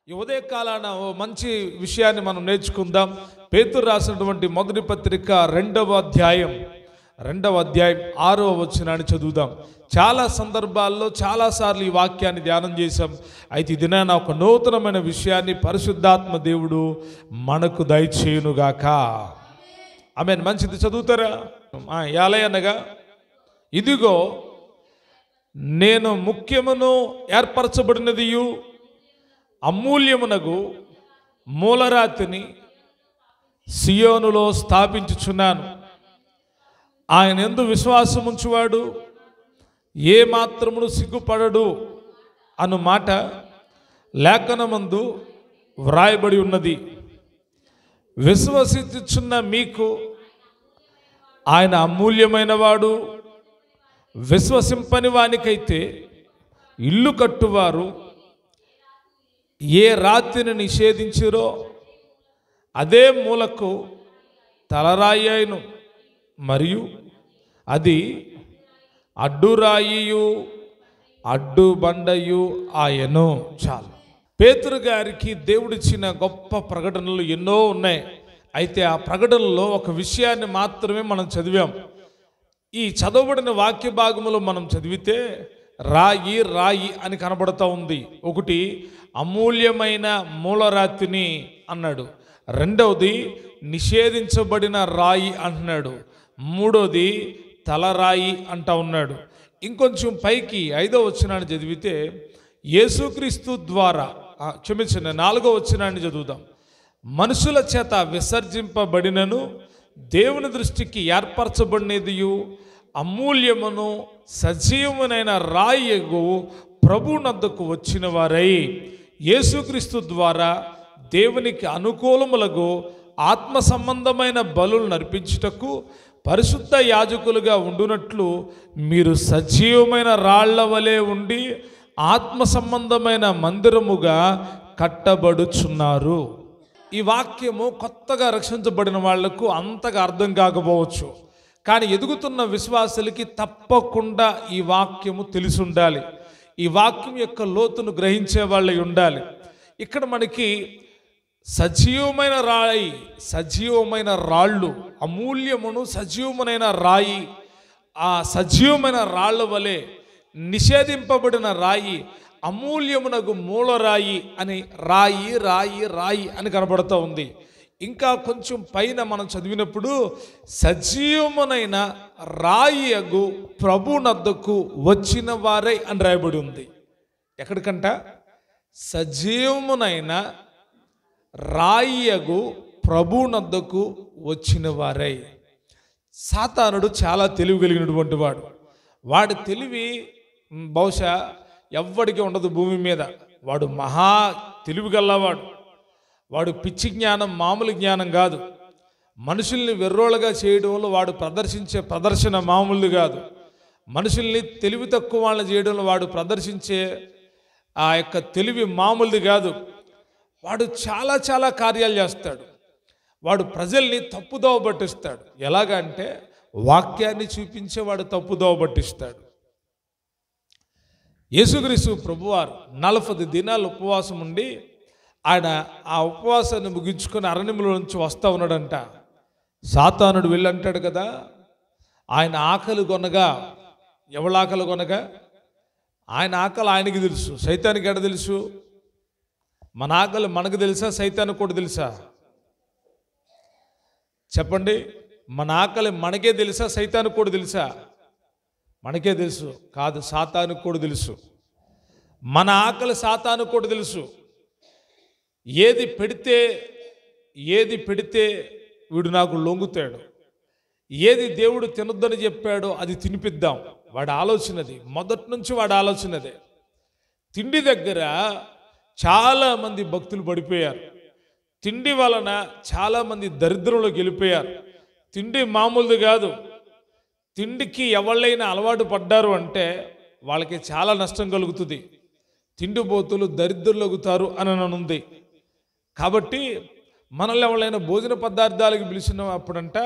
ఈ ఉదయకాలాన ఓ మంచి విషయాన్ని మనం నేర్చుకుందాం. పేతురు రాసినటువంటి మొదటి పత్రిక 2వ అధ్యాయం 6వ వచనాన్ని చదువుదాం. చాలా సందర్భాల్లో చాలాసార్లు ఈ వాక్యాన్ని ధ్యానం చేశాం. అయితే ఈ దినాన ఒక నూతనమైన విషయాన్ని పరిశుద్ధాత్మ దేవుడు మనకు దయచేయునుగాక. ఆమేన్. మంచిది, చదువుతారా? యాలయనగా ఇదిగో నేను ముఖ్యమును ఏర్పరచబడినదియు అమూల్యమునగు మూలరాతిని సియోనులో స్థాపించుచున్నాను. ఆయన యందు విశ్వాసముంచువాడు ఏ మాత్రమును సిగ్గుపడడు అను మాట లేఖనమందు వ్రాయబడి ఉన్నది. విశ్వసించుచున్న మీకు ఆయన అమూల్యమైన వాడు. విశ్వసింపని వానికైతే ఇల్లు కట్టువారు ఏ రాతిని నిషేధించిరో అదే మూలకు తలరాయి అయిను, మరియు అది అడ్డురాయియు అడ్డు బండయు ఆయను. చాలు. పేతురు గారికి దేవుడిచ్చిన గొప్ప ప్రకటనలు ఎన్నో ఉన్నాయి. అయితే ఆ ప్రకటనలో ఒక విషయాన్ని మాత్రమే మనం చదివాం. ఈ చదవబడిన వాక్య భాగములో మనం చదివితే రాయి రాయి అని కనబడుతూ ఉంది. ఒకటి అమూల్యమైన మూలరాతిని అన్నాడు, రెండవది నిషేధించబడిన రాయి అంటున్నాడు, మూడోది తలరాయి అంటా ఉన్నాడు. ఇంకొంచెం పైకి 5వ వచనాన్ని చదివితే యేసుక్రీస్తు ద్వారా క్షమించండి 4వ వచనాన్ని చదువుదాం. మనుషుల చేత విసర్జింపబడినను దేవుని దృష్టికి ఏర్పరచబడినదియు అమూల్యమును సజీవమునైన రాయగు ప్రభువునద్దకు వచ్చిన వారై యేసుక్రీస్తు ద్వారా దేవునికి అనుకూలములకు ఆత్మ సంబంధమైన బలులు నర్పించుటకు పరిశుద్ధ యాజకులుగా ఉండునట్లు మీరు సజీవమైన రాళ్ల వలె ఉండి ఆత్మ సంబంధమైన మందిరముగా కట్టబడుచున్నారు. ఈ వాక్యము కొత్తగా రక్షించబడిన వాళ్లకు అంతగా అర్థం కాకపోవచ్చు, కానీ ఎదుగుతున్న విశ్వాసులకి తప్పకుండా ఈ వాక్యము తెలిసి ఉండాలి. ఈ వాక్యం యొక్క లోతును గ్రహించే వాళ్ళై ఉండాలి. ఇక్కడ మనకి సజీవమైన రాయి, సజీవమైన రాళ్ళు, అమూల్యమును సజీవమైన రాయి, ఆ సజీవమైన రాళ్ళ వలె నిషేధింపబడిన రాయి, అమూల్యమునకు మూలరాయి అని రాయి రాయి రాయి అని కనబడుతూ ఉంది. ఇంకా కొంచెం పైన మనం చదివినప్పుడు సజీవమునైన రాయియగు ప్రభునద్దకు వచ్చిన వారై అని రాయబడి ఉంది. ఎక్కడికంట? సజీవమునైన రాయియగు ప్రభునద్దకు వచ్చిన వారై. సాతానుడు చాలా తెలివి కలిగినటువంటి వాడు. వాడి తెలివి బహుశా ఎవ్వడికి ఉండదు భూమి మీద. వాడు మహా తెలివి గల్లవాడు. వాడు పిచ్చి జ్ఞానం మామూలు జ్ఞానం కాదు. మనుషుల్ని వెర్రోళ్ళగా చేయడంలో వాడు ప్రదర్శించే ప్రదర్శన మామూలు కాదు. మనుషుల్ని తెలివి తక్కువ వాళ్ళని చేయడంలో వాడు ప్రదర్శించే ఆ యొక్క తెలివి మామూలుది కాదు. వాడు చాలా చాలా కార్యాలు చేస్తాడు. వాడు ప్రజల్ని తప్పుదోవ పట్టిస్తాడు. ఎలాగంటే వాక్యాన్ని చూపించేవాడు తప్పుదోవ పట్టిస్తాడు. యేసుక్రీస్తు ప్రభువారు 40 దినాలు ఉపవాసం ఉండి ఆయన ఆ ఉపవాసాన్ని ముగించుకొని అరణ్యంలో నుంచి వస్తూ ఉన్నాడంట. సాతానుడు వెళ్ళంటాడు కదా, ఆయన ఆకలి కొనగా, ఎవరి ఆకలి కొనగా? ఆయన ఆకలి ఆయనకి తెలుసు, సైతానికి ఎడ తెలుసు? మన ఆకలి మనకు తెలుసా, సైతానికి కూడా తెలుసా? చెప్పండి. మన ఆకలి మనకే తెలుసా, సైతానికి కూడా తెలుసా? మనకే తెలుసు కాదు, సాతానికి కూడా తెలుసు. మన ఆకలి సాతానికి కూడా తెలుసు. ఏది పెడితే వీడు నాకు లొంగుతాడు, ఏది దేవుడు తినొద్దని చెప్పాడో అది తినిపిద్దాం, వాడి ఆలోచనది. మొదటి నుంచి వాడి ఆలోచనదే. తిండి దగ్గర చాలామంది భక్తులు పడిపోయారు. తిండి వలన చాలామంది దరిద్రంలోకి వెళ్ళిపోయారు. తిండి మామూలుది కాదు. తిండికి ఎవళ్ళైనా అలవాటు పడ్డారు అంటే వాళ్ళకి చాలా నష్టం కలుగుతుంది. తిండిపోతులు దరిద్రులగుతారు అని ఉంది. కాబట్టి మనల్ని ఎవరైనా భోజన పదార్థాలకు పిలిచినప్పుడంట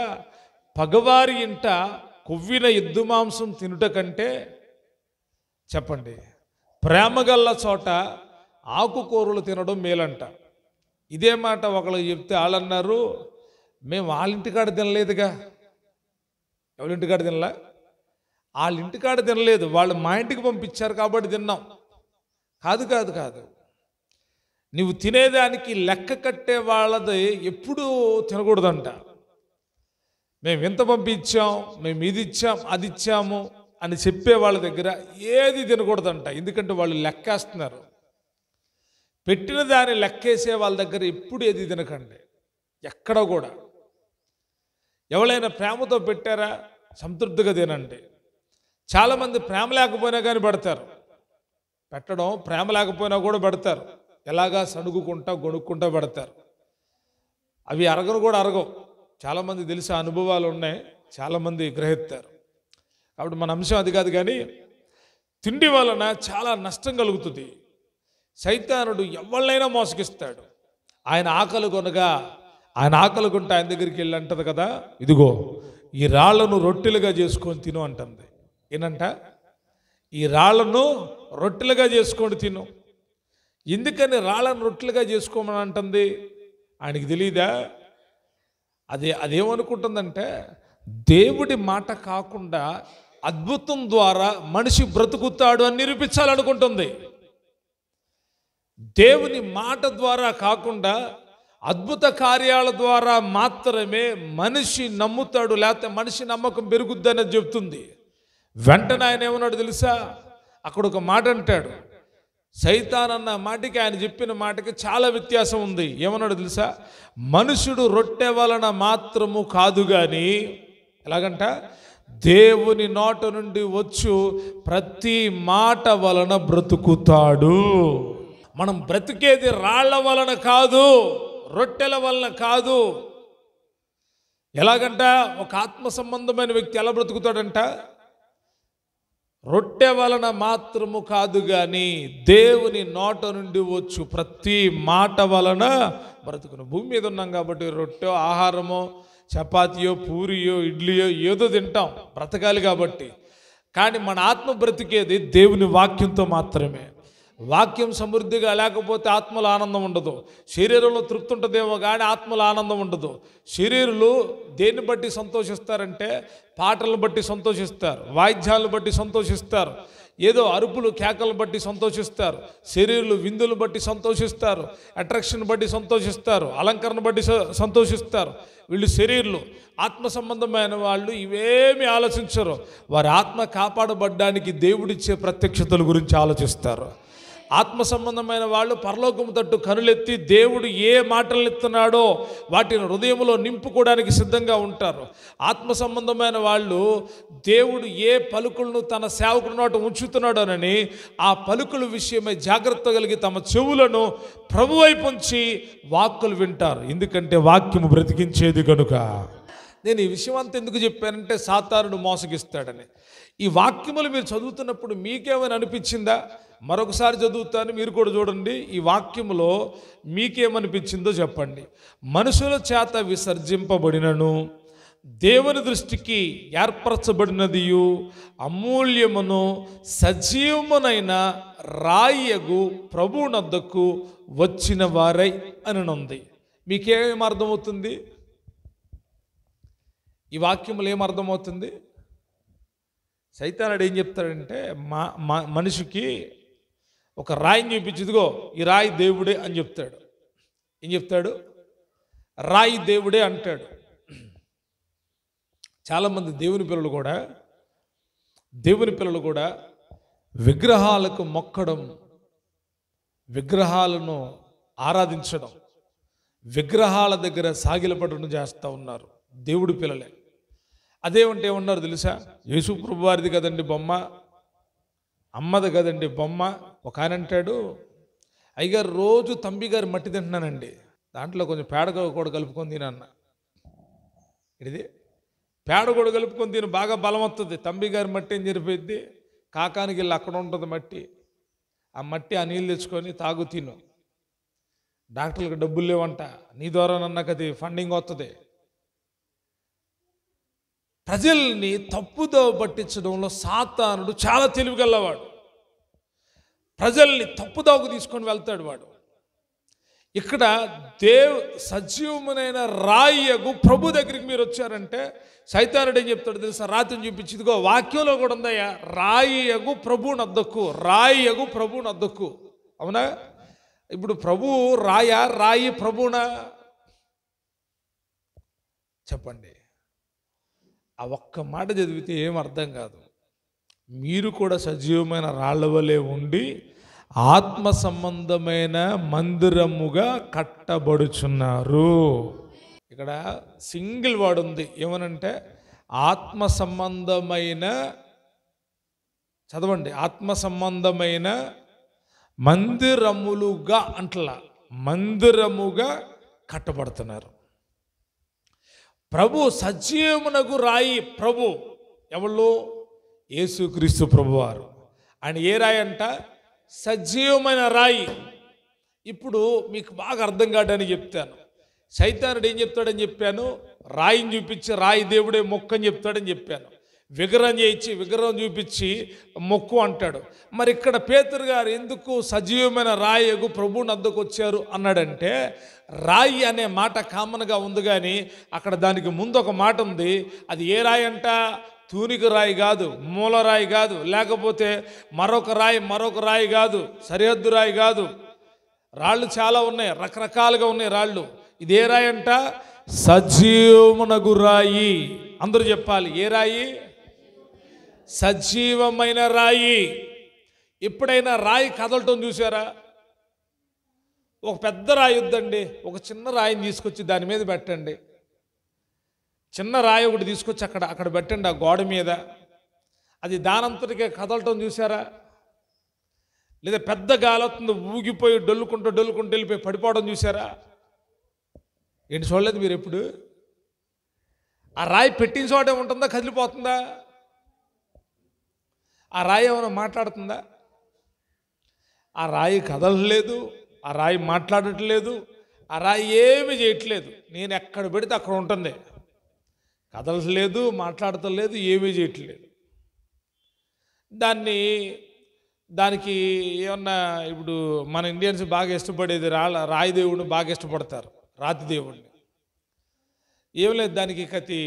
పగవారి ఇంట కొవ్విన ఎద్దు మాంసం తినుట కంటే చెప్పండి ప్రేమగల్ల చోట ఆకుకూరలు తినడం మేలంట. ఇదే మాట ఒకళ్ళకి చెప్తే వాళ్ళన్నారు, మేము వాళ్ళ ఇంటికాడ తినలేదుగా. ఎవరింటికాడ తినలా? వాళ్ళ ఇంటికాడ తినలేదు, వాళ్ళు మా ఇంటికి పంపించారు కాబట్టి తిన్నాం. కాదు కాదు కాదు, నువ్వు తినేదానికి లెక్క కట్టే వాళ్ళది ఎప్పుడూ తినకూడదంట. మేము ఎంత పంపించాం, మేము ఇది ఇచ్చాం, అది ఇచ్చాము అని చెప్పే వాళ్ళ దగ్గర ఏది తినకూడదంట. ఎందుకంటే వాళ్ళు లెక్కేస్తున్నారు. పెట్టిన దాన్ని లెక్కేసే వాళ్ళ దగ్గర ఎప్పుడు ఏది తినకండి, ఎక్కడ కూడా. ఎవరైనా ప్రేమతో పెట్టారా, సంతృప్తిగా తినండి. చాలామంది ప్రేమ లేకపోయినా కానీ పెడతారు. పెట్టడం ప్రేమ లేకపోయినా కూడా పెడతారు. ఎలాగా సణుగుకుంటా గొణుక్కుంటా పెడతారు. అవి అరగను కూడా అరగవు. చాలామంది తెలిసే అనుభవాలు ఉన్నాయి, చాలామంది గ్రహిస్తారు. కాబట్టి మన అంశం అది కాదు. కానీ తిండి వలన చాలా నష్టం కలుగుతుంది. సైతానుడు ఎవళ్ళైనా మోసగిస్తాడు. ఆయన ఆకలి కొనగా, ఆయన ఆకలి కొంటే ఆయన దగ్గరికి వెళ్ళి అంటది కదా, ఇదిగో ఈ రాళ్లను రొట్టెలుగా చేసుకొని తిను అంటుంది. ఏనంట? ఈ రాళ్లను రొట్టెలుగా చేసుకొని తిను. ఎందుకని రాళ్లను రొట్టెలుగా చేసుకోమని అంటుంది? ఆయనకి తెలియదా? అదేమనుకుంటుందంటే, దేవుడి మాట కాకుండా అద్భుతం ద్వారా మనిషి బ్రతుకుతాడు అని నిరూపించాలనుకుంటుంది. దేవుని మాట ద్వారా కాకుండా అద్భుత కార్యాల ద్వారా మాత్రమే మనిషి నమ్ముతాడు, లేకపోతే మనిషి నమ్మకం పెరుగుద్దని చెప్తుంది. వెంటనే ఆయన ఏమన్నాడు తెలుసా? అక్కడ ఒక మాట అంటాడు. సైతాన్ అన్న మాటకి ఆయన చెప్పిన మాటకి చాలా వ్యత్యాసం ఉంది. ఏమన్నాడు తెలుసా? మనుషుడు రొట్టె వలన మాత్రము కాదు కానీ, ఎలాగంట, దేవుని నోట నుండి వచ్చు ప్రతి మాట వలన బ్రతుకుతాడు. మనం బ్రతికేది రాళ్ల వలన కాదు, రొట్టెల వలన కాదు. ఎలాగంట? ఒక ఆత్మ సంబంధమైన వ్యక్తి ఎలా బ్రతుకుతాడంట? రొట్టె వలన మాత్రము కాదు కానీ దేవుని నోట నుండి వచ్చు ప్రతి మాట వలన బ్రతుకును. భూమి మీద ఉన్నాం కాబట్టి రొట్టె ఆహారమో, చపాతీయో, పూరియో, ఇడ్లీయో ఏదో తింటాం, బ్రతకాలి కాబట్టి. కానీ మన ఆత్మ బ్రతికేది దేవుని వాక్యంతో మాత్రమే. వాక్యం సమృద్ధిగా లేకపోతే ఆత్మలో ఆనందం ఉండదు. శరీరంలో తృప్తి ఉంటుందేమో కానీ ఆత్మలో ఆనందం ఉండదు. శరీరులు దేన్ని బట్టి సంతోషిస్తారంటే పాటలను బట్టి సంతోషిస్తారు, వాయిద్యాలను బట్టి సంతోషిస్తారు, ఏదో అరుపులు కేకలను బట్టి సంతోషిస్తారు. శరీరులు విందులు బట్టి సంతోషిస్తారు, అట్రాక్షన్ బట్టి సంతోషిస్తారు, అలంకరణ బట్టి సంతోషిస్తారు. వీళ్ళు శరీరులు. ఆత్మ సంబంధమైన వాళ్ళు ఇవేమీ ఆలోచించరు. వారి ఆత్మ కాపాడబడ్డానికి దేవుడిచ్చే ప్రత్యక్షతల గురించి ఆలోచిస్తారు. ఆత్మ సంబంధమైన వాళ్ళు పరలోకము తట్టు కనులెత్తి దేవుడు ఏ మాటలు ఎత్తున్నాడో వాటిని హృదయంలో నింపుకోవడానికి సిద్ధంగా ఉంటారు. ఆత్మ సంబంధమైన వాళ్ళు దేవుడు ఏ పలుకులను తన సేవకుడి నోట ఉంచుతున్నాడోనని ఆ పలుకుల విషయమై జాగ్రత్త కలిగి తమ చెవులను ప్రభు వైపు ఉంచి వాక్కులు వింటారు. ఎందుకంటే వాక్యము బ్రతికించేది కనుక. నేను ఈ విషయం అంతా ఎందుకు చెప్పానంటే సాతానుడు మోసగిస్తాడని. ఈ వాక్యములు మీరు చదువుతున్నప్పుడు మీకేమైనా అనిపించిందా? మరొకసారి చదువుతాను, మీరు కూడా చూడండి. ఈ వాక్యములో మీకేమనిపించిందో చెప్పండి. మనుషుల చేత విసర్జింపబడినను దేవుని దృష్టికి ఏర్పరచబడినదియు అమూల్యమును సజీవమునైన రాయగు ప్రభువునొద్దకు వచ్చిన వారై అని ఉంది. మీకేం అర్థమవుతుంది? ఈ వాక్యములు ఏమర్థమవుతుంది? సైతానుడు ఏం చెప్తాడంటే మనిషికి ఒక రాయిని చూపించి, ఇదిగో ఈ రాయి దేవుడే అని చెప్తాడు. ఏం చెప్తాడు? రాయి దేవుడే అంటాడు. చాలామంది దేవుని పిల్లలు కూడా విగ్రహాలకు మొక్కడం, విగ్రహాలను ఆరాధించడం, విగ్రహాల దగ్గర సాగిలపడడం చేస్తూ ఉన్నారు దేవుడి పిల్లలే. అదేమంటే ఏమన్నారు తెలుసా? యేసు ప్రభు వారిది కదండి బొమ్మ, అమ్మది కదండి బొమ్మ. ఒక ఆయన అంటాడు, అయ్యగారు రోజు తంబిగారి మట్టి తింటున్నానండి, దాంట్లో కొంచెం పేడ కూడా కలుపుకొని తినన్న. ఇది పేడ కూడా కలుపుకొని తిని బాగా బలం వస్తుంది. తంబిగారి మట్టి ఏం జరిపోయింది? కాకానికి వెళ్ళి అక్కడ ఉంటుంది మట్టి. ఆ మట్టి ఆ నీళ్ళు తెచ్చుకొని తాగు తిను. డాక్టర్లకు డబ్బులు లేవంట, నీ ద్వారా నన్నకు అది ఫండింగ్ వస్తుంది. ప్రజల్ని తప్పుదో పట్టించడంలో సాతానుడు చాలా తెలివిగలవాడు. ప్రజల్ని తప్పుదాకు తీసుకొని వెళ్తాడు వాడు. ఇక్కడ సజీవమైన రాయగు ప్రభు దగ్గరికి మీరు వచ్చారంటే సైతానుడు ఏం చెప్తాడు తెలుసా? రాత్రిని చూపించి, ఇదిగో వాక్యంలో కూడా ఉందయ్యా, రాయగు ప్రభు నద్దకు, రాయగు ప్రభు నద్దకు. అవునా? ఇప్పుడు ప్రభు రాయి ప్రభునా? చెప్పండి. ఆ ఒక్క మాట చదివితే ఏం అర్థం కాదు. మీరు కూడా సజీవమైన రాళ్ల వలె ఉండి ఆత్మ సంబంధమైన మందిరముగా కట్టబడుచున్నారు. ఇక్కడ సింగిల్ వర్డ్ ఉంది, ఏమనంటే ఆత్మ సంబంధమైన, చదవండి, ఆత్మ సంబంధమైన మందిరములుగా అంటలా, మందిరముగా కట్టబడుతున్నారు. ప్రభు సజీవమునకు రాయి ప్రభు ఎవళ్ళు? యేసుక్రీస్తు ప్రభువారు. ఆయన ఏ రాయి అంట? సజీవమైన రాయి. ఇప్పుడు మీకు బాగా అర్థం కావడానికి చెప్తాను. సైతానుడు ఏం చెప్తాడని చెప్పాను? రాయిని చూపించి రాయి దేవుడే మొక్కు అని చెప్తాడని చెప్పాను. విగ్రహం చేయించి విగ్రహం చూపించి మొక్కు అంటాడు. మరి ఇక్కడ పేతురు గారు ఎందుకు సజీవమైన రాయగు ప్రభువుని అద్దకు వచ్చారు అన్నాడంటే, రాయి అనే మాట కామన్గా ఉంది, కానీ అక్కడ దానికి ముందు ఒక మాట ఉంది. అది ఏ రాయి అంట? తూనిక రాయి కాదు, మూలరాయి కాదు, లేకపోతే మరొక రాయి కాదు, సరిహద్దు రాయి కాదు. రాళ్ళు చాలా ఉన్నాయి, రకరకాలుగా ఉన్నాయి రాళ్ళు. ఇదే రాయి అంట? సజీవమునగు రాయి. అందరూ చెప్పాలి, ఏ రాయి? సజీవమైన రాయి. ఎప్పుడైనా రాయి కదలటం చూసారా? ఒక పెద్ద రాయి వద్దండి, ఒక చిన్న రాయిని తీసుకొచ్చి దాని మీద పెట్టండి. చిన్న రాయి ఒకటి తీసుకొచ్చి అక్కడ పెట్టండి, ఆ గోడ మీద. అది దానంతటికే కదలటం చూసారా? లేదా పెద్ద గాలొస్తుంది, ఊగిపోయి డొల్లుకుంటూ వెళ్ళిపోయి పడిపోవడం చూసారా? ఏంటి చూడలేదు మీరు ఎప్పుడు? ఆ రాయి పెట్టిన చోటే ఉంటుందా, కదిలిపోతుందా? ఆ రాయి ఏమైనా మాట్లాడుతుందా? ఆ రాయి కదలలేదు, ఆ రాయి మాట్లాడట్లేదు, ఆ రాయి ఏమీ చేయట్లేదు. నేను ఎక్కడ పెడితే అక్కడ ఉంటుంది, కదలలేదు, మాట్లాడతలేదు, ఏమీ చేయట్లేదు. దానికి ఏమన్నా, ఇప్పుడు మన ఇండియన్స్ బాగా ఇష్టపడేది రాయి దేవుడిని బాగా ఇష్టపడతారు, రాతి దేవుడిని. ఏం లేదు, దానికి కత్తి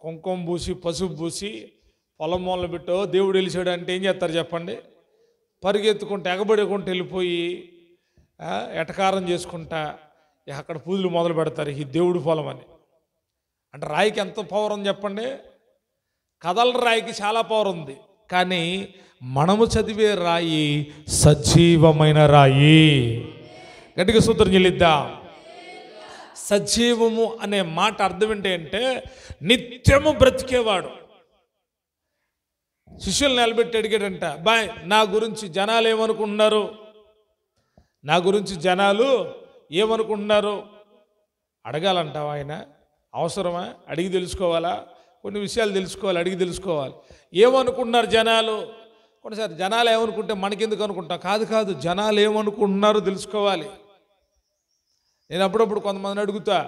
కుంకుమ పూసి పసుపు పూసి పొలం మూలన పెట్టో దేవుడు వెళ్ళాడు అంటే ఏం చేస్తారు చెప్పండి? పరిగెత్తుకుంటూ ఎగబడుకుంటూ వెళ్ళిపోయి ఎటకారం చేసుకుంటా అక్కడ పూజలు మొదలు పెడతారు, ఈ దేవుడి పొలం అని. అంటే రాయికి ఎంత పవర్ ఉంది చెప్పండి? కదల రాయికి చాలా పవర్ ఉంది, కానీ మనము చదివే రాయి సజీవమైన రాయి. గట్టిగా సూత్రం చెల్లిద్దాం. సజీవము అనే మాట అర్థం ఏంటంటే నిత్యము బ్రతికేవాడు. శిష్యులు నిలబెట్టి అడిగాడంట, బాయ్ నా గురించి జనాలు ఏమనుకుంటున్నారు? నా గురించి జనాలు ఏమనుకుంటున్నారు అడగాలంటావా? ఆయన అవసరమా? అడిగి తెలుసుకోవాలా? కొన్ని విషయాలు తెలుసుకోవాలి, అడిగి తెలుసుకోవాలి. ఏమనుకుంటున్నారు జనాలు? కొన్నిసారి జనాలు ఏమనుకుంటే మనకెందుకు అనుకుంటాం? కాదు, జనాలు ఏమనుకుంటున్నారో తెలుసుకోవాలి. నేను అప్పుడప్పుడు కొంతమందిని అడుగుతా,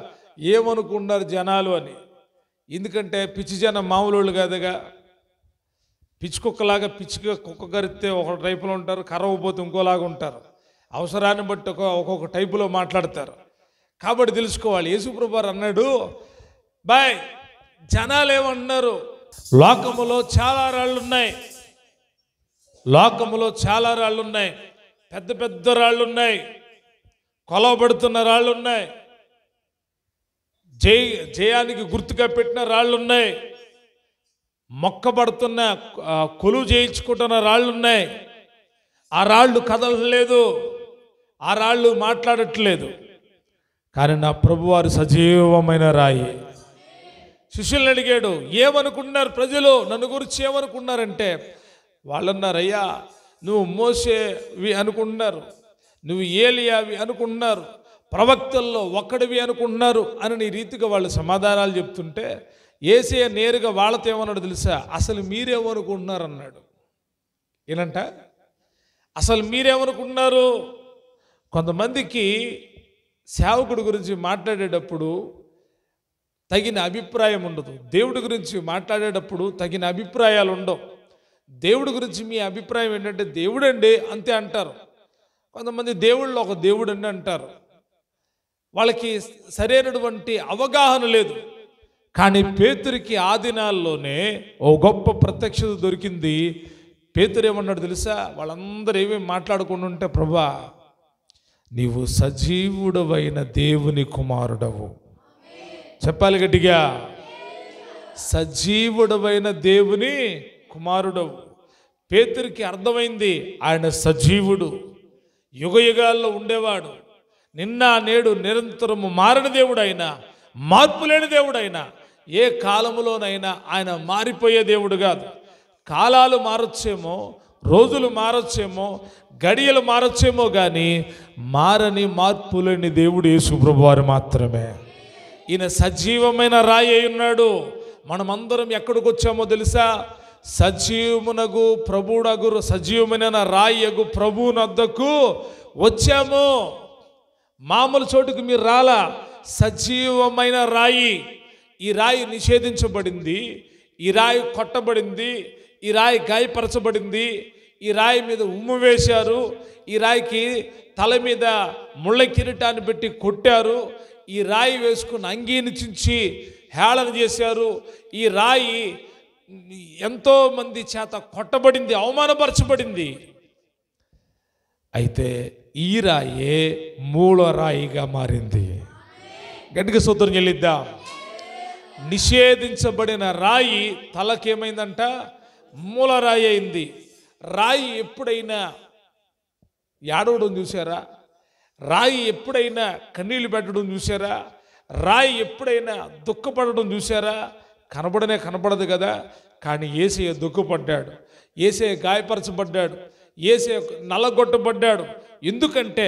ఏమనుకుంటున్నారు జనాలు అని. ఎందుకంటే పిచ్చి జనం మామూలు వాళ్ళు కాదుగా. పిచ్చి కుక్కలాగా కుక్క కరిస్తే ఒక టైపులో ఉంటారు, కరవపోతే ఇంకోలాగా ఉంటారు. అవసరాన్ని బట్టి ఒక్కొక్క టైపులో మాట్లాడతారు. కాబట్టి తెలుసుకోవాలి. యేసుప్రభువారు అన్నాడు, బాయ్ జనాలు ఏమన్నారు? లోకములో చాలా రాళ్ళున్నాయి, పెద్ద పెద్ద రాళ్ళున్నాయి, కొలవబడుతున్న రాళ్ళున్నాయి, జయానికి గుర్తుగా పెట్టిన రాళ్ళున్నాయి, మొక్కబడుతున్న కొలువు చేయించుకుంటున్న రాళ్ళున్నాయి. ఆ రాళ్ళు కదలలేదు, ఆ రాళ్ళు మాట్లాడట్లేదు, కానీ నా ప్రభువారు సజీవమైన రాయి. శిష్యుల్ని అడిగాడు, ఏమనుకున్నారు ప్రజలు నన్ను గురించి? ఏమనుకున్నారంటే వాళ్ళన్నారు, అయ్యా నువ్వు మోసేవి అనుకుంటున్నారు, నువ్వు ఏలియావి అనుకుంటున్నారు, ప్రవక్తల్లో ఒక్కడివి అనుకుంటున్నారు అని ఈ రీతిగా వాళ్ళు సమాధానాలు చెప్తుంటే యేసయ్య నేరుగా వాళ్ళతో ఏమన్నాడు తెలుసా? అసలు మీరేమనుకుంటున్నారు అన్నాడు. ఏనంట? అసలు మీరేమనుకుంటున్నారు? కొంతమందికి సేవకుడి గురించి మాట్లాడేటప్పుడు తగిన అభిప్రాయం ఉండదు, దేవుడి గురించి మాట్లాడేటప్పుడు తగిన అభిప్రాయాలు ఉండవు. దేవుడి గురించి మీ అభిప్రాయం ఏంటంటే దేవుడండి అంతే అంటారు. కొంతమంది దేవుళ్ళు ఒక దేవుడు అండి అంటారు. వాళ్ళకి సరైనటువంటి అవగాహన లేదు. కానీ పేతురికి ఆ దినాల్లోనే ఓ గొప్ప ప్రత్యక్షత దొరికింది. పేతురు ఏమన్నాడు తెలుసా? వాళ్ళందరూ ఏమేమి మాట్లాడుకుంటుంటే, ప్రభా నీవు సజీవుడవైన దేవుని కుమారుడవు. చెప్పాలి గట్టిగా, సజీవుడవైన దేవుని కుమారుడవు. పేతురికి అర్థమైంది, ఆయన సజీవుడు, యుగ యుగాల్లో ఉండేవాడు, నిన్న నేడు నిరంతరము మారని దేవుడు, అయినా మార్పు లేని దేవుడైనా ఏ కాలములోనైనా ఆయన మారిపోయే దేవుడు కాదు. కాలాలు మారొచ్చేమో, రోజులు మారొచ్చేమో, గడియలు మారొచ్చేమో, కానీ మారని మార్పు లేని దేవుడు యేసు ప్రభువారు మాత్రమే. ఈయన సజీవమైన రాయి అయి ఉన్నాడు. మనమందరం ఎక్కడికి వచ్చామో తెలుసా? సజీవమునగు ప్రభువునగు సజీవమైన రాయగు ప్రభువునొద్దకు వచ్చాము. మామూలు చోటుకు మీరు రాలా, సజీవమైన రాయి. ఈ రాయి నిషేధించబడింది, ఈ రాయి కొట్టబడింది, ఈ రాయి గాయపరచబడింది, ఈ రాయి మీద ఉమ్ము వేశారు, ఈ రాయికి తల మీద ముళ్ళ కిరీటాన్ని పెట్టి కొట్టారు, ఈ రాయి వేసుకుని అంగీని చించి హేళన చేశారు, ఈ రాయి ఎంతో మంది చేత కొట్టబడింది, అవమానపరచబడింది. అయితే ఈ రాయే మూల రాయిగా మారింది. గట్టిగా స్తోత్రం చెల్లిద్దాం. నిషేధించబడిన రాయి తలకేమైందంట? మూల రాయి అయింది. రాయి ఎప్పుడైనా ఏడవడం చూసారా? రాయి ఎప్పుడైనా కన్నీళ్లు పెట్టడం చూసారా? రాయి ఎప్పుడైనా దుఃఖపడడం చూసారా? కనపడదు కదా. కానీ యేసయ్య దుఃఖపడ్డాడు, యేసయ్య గాయపరచబడ్డాడు, యేసయ్య నల్లగొట్టబడ్డాడు. ఎందుకంటే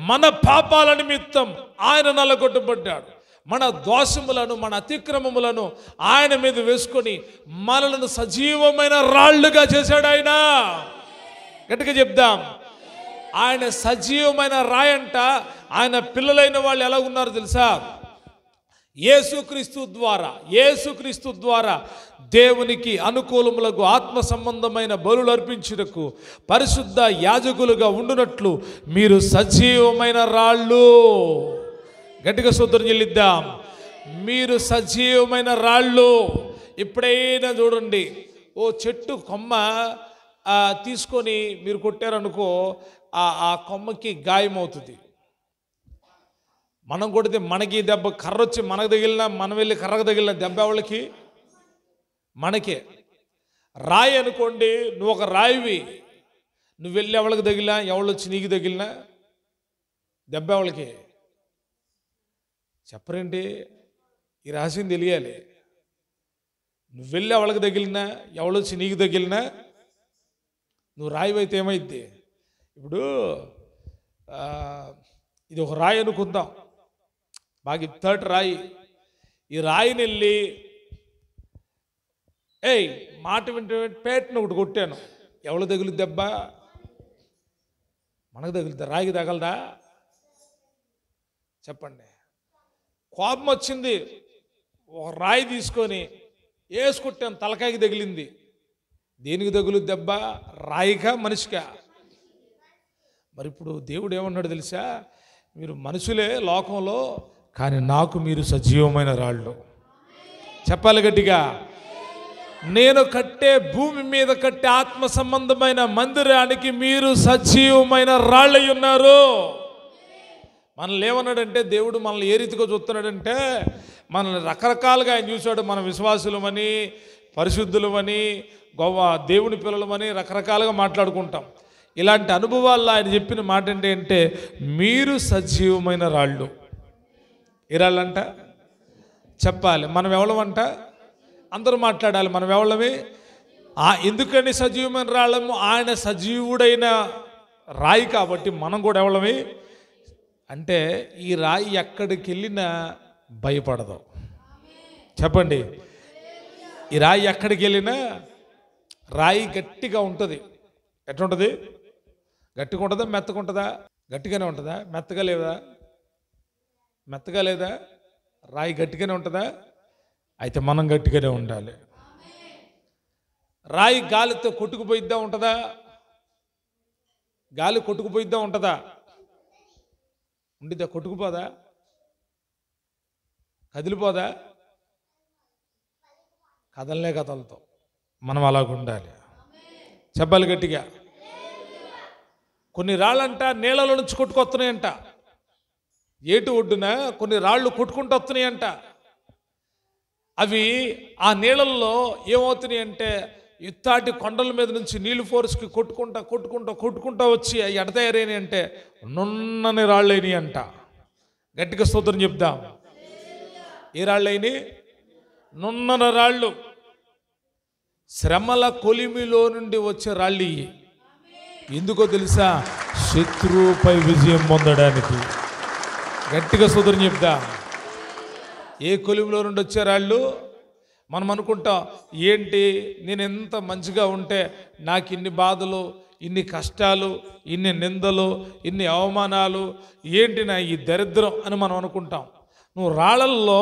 మన పాపాల నిమిత్తం ఆయన నల్లగొట్టబడ్డాడు. మన దోషములను, మన అతిక్రమములను ఆయన మీద వేసుకొని మనలను సజీవమైన రాళ్లుగా చేశాడు ఆయన. గట్టిగా చెప్దాం, ఆయన సజీవమైన రాయంట. ఆయన పిల్లలైన వాళ్ళు ఎలా ఉన్నారు తెలుసా? యేసుక్రీస్తు ద్వారా దేవునికి అనుకూలములకు ఆత్మ సంబంధమైన బలులు అర్పించుటకు పరిశుద్ధ యాజకులుగా ఉండునట్లు మీరు సజీవమైన రాళ్ళు. గట్టిగా స్తోత్రం చెల్లిద్దాం. మీరు సజీవమైన రాళ్ళు. ఎప్పుడైనా చూడండి, ఓ చెట్టు కొమ్మ తీసుకొని మీరు కొట్టారనుకో, ఆ కొమ్మకి గాయమవుతుంది. మనం కొడితే మనకి దెబ్బ, కర్ర వచ్చి మనకు తగిలినా, మనం వెళ్ళి కర్రకు తగిలిన దెబ్బ ఎవరికి? మనకే. రాయి అనుకోండి, నువ్వు ఒక రాయివి, నువ్వు వెళ్ళి ఎవరికి తగిలినా, ఎవరు వచ్చి నీకు తగిలినా దెబ్బ ఎవరికి? చెప్పరేంటి? ఈ రహస్యం తెలియాలి. నువ్వు వెళ్ళి ఎవరికి తగిలినా, ఎవరు వచ్చి నీకు తగిలినా నువ్వు రాయి అయితే ఏమైద్ది? ఇప్పుడు ఇది ఒక రాయి అనుకుందాం, బాగా ఇత్తటి రాయి. ఈ రాయిని వెళ్ళి మాట వింటే పేటను ఒకటి కొట్టాను, ఎవరు తగులుద్ది దెబ్బ? మనకు తగులుద్దా? రాయికి తగలదా? చెప్పండి. కోపం వచ్చింది, ఒక రాయి తీసుకొని వేసుకొట్టాను, తలకాయకి తగిలింది. దేనికి తగులుద్ది దెబ్బ? రాయికా మనిషికా? మరి ఇప్పుడు దేవుడు ఏమన్నాడు తెలుసా? మీరు మనుషులే లోకంలో, కానీ నాకు మీరు సజీవమైన రాళ్ళు. చెప్పాలి గట్టిగా. నేను కట్టే భూమి మీద కట్టే ఆత్మ సంబంధమైన మందిరానికి మీరు సజీవమైన రాళ్ళై ఉన్నారు. మనల్ని ఏమన్నాడంటే దేవుడు మనల్ని ఏ రీతిగా చూస్తున్నాడంటే, మనల్ని రకరకాలుగా ఆయన చూశాడు. మన విశ్వాసులమని, పరిశుద్ధులమని, దేవుని పిల్లలమని రకరకాలుగా మాట్లాడుకుంటాం. ఇలాంటి అనుభవాల్లో ఆయన చెప్పిన మాట ఏంటంటే, మీరు సజీవమైన రాళ్ళు. ఏ రాళ్ళంట? చెప్పాలి. మనం ఎవళ్ళమంట? అందరూ మాట్లాడాలి. మనం ఎవళ్ళమి? ఎందుకని సజీవమైన రాళ్ళము? ఆయన సజీవుడైన రాయి కాబట్టి మనం కూడా ఎవళ్ళమి అంటే, ఈ రాయి ఎక్కడికి వెళ్ళినా భయపడదు. చెప్పండి. ఈ రాయి ఎక్కడికి వెళ్ళినా, రాయి గట్టిగా ఉంటుంది. ఎట్లుంటుంది? గట్టిగా ఉంటుందా? మెత్తగా ఉంటుందా? గట్టిగానే ఉంటుందా? మెత్తగా లేదా? మెత్తగా లేదా? రాయి గట్టిగానే ఉంటుందా? అయితే మనం గట్టిగానే ఉండాలి. రాయి గాలితో కొట్టుకుపోయిద్దా ఉంటుందా? గాలి కొట్టుకుపోయిద్దా ఉంటుందా? ఉండిద్దా? కొట్టుకుపోదా? కదిలిపోదా? కదలనే కదలతో మనం అలాగ ఉండాలి. చెప్పాలి గట్టిగా. కొన్ని రాళ్ళంట నీళ్ళలో నుంచి కొట్టుకొస్తున్నాయంట. ఏటు ఒడ్డున కొన్ని రాళ్ళు కొట్టుకుంటూ వస్తున్నాయంట. అవి ఆ నీళ్ళల్లో ఏమవుతున్నాయి అంటే ఇత్తాటి కొండల మీద నుంచి నీళ్ళు ఫోర్స్కి కొట్టుకుంటా వచ్చి అవి ఎడతయారైనాయి అంటే నున్నని రాళ్ళు అయినాయి అంట. గట్టిగా స్తోత్రం చెప్దాం. ఏ రాళ్ళు అయినాయి? నున్నన రాళ్ళు. శ్రమల కొలిమిలో నుండి వచ్చే రాళ్ళు ఇవి. ఎందుకో తెలుసా? శత్రువుపై విజయం పొందడానికి. గట్టిగా స్తోత్రం చెప్దాం. ఏ కొలిమిలో నుండి వచ్చే రాళ్ళు? మనం అనుకుంటాం, ఏంటి నేను ఎంత మంచిగా ఉంటే నాకు ఇన్ని బాధలు, ఇన్ని కష్టాలు, ఇన్ని నిందలు, ఇన్ని అవమానాలు, ఏంటి నా ఈ దరిద్రం అని మనం అనుకుంటాం. నువ్వు రాళ్ళల్లో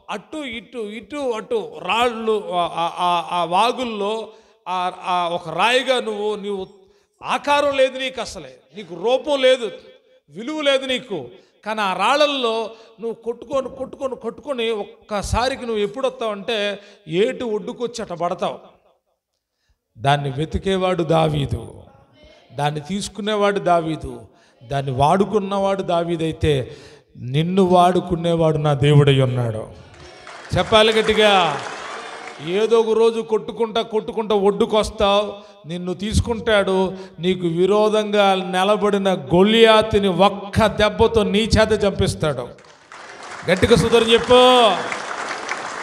అటు ఇటు అటు రాళ్ళు, ఆ వాగుల్లో ఒక రాయిగా నువ్వు ఆకారం లేదు నీకు, అసలే నీకు రూపం లేదు, విలువ లేదు నీకు. కానీ ఆ రాళ్ళల్లో నువ్వు కొట్టుకొని ఒక్కసారికి నువ్వు ఎప్పుడు వస్తావంటే ఏటు ఒడ్డుకొచ్చి అట్ట పడతావు. దాన్ని వెతికేవాడు దావీదు, దాన్ని తీసుకునేవాడు దావీదు, దాన్ని వాడుకున్నవాడు దావీదైతే నిన్ను వాడుకునేవాడు నా దేవుడై ఉన్నాడు. చెప్పాలి గట్టిగా. ఏదో ఒక రోజు కొట్టుకుంటా ఒడ్డుకొస్తావు, నిన్ను తీసుకుంటాడు. నీకు విరోధంగా నిలబడిన గొలియాతుని ఒక్క దెబ్బతో నీ చేత చంపిస్తాడు. గట్టిగా స్తోత్రం చెప్పు.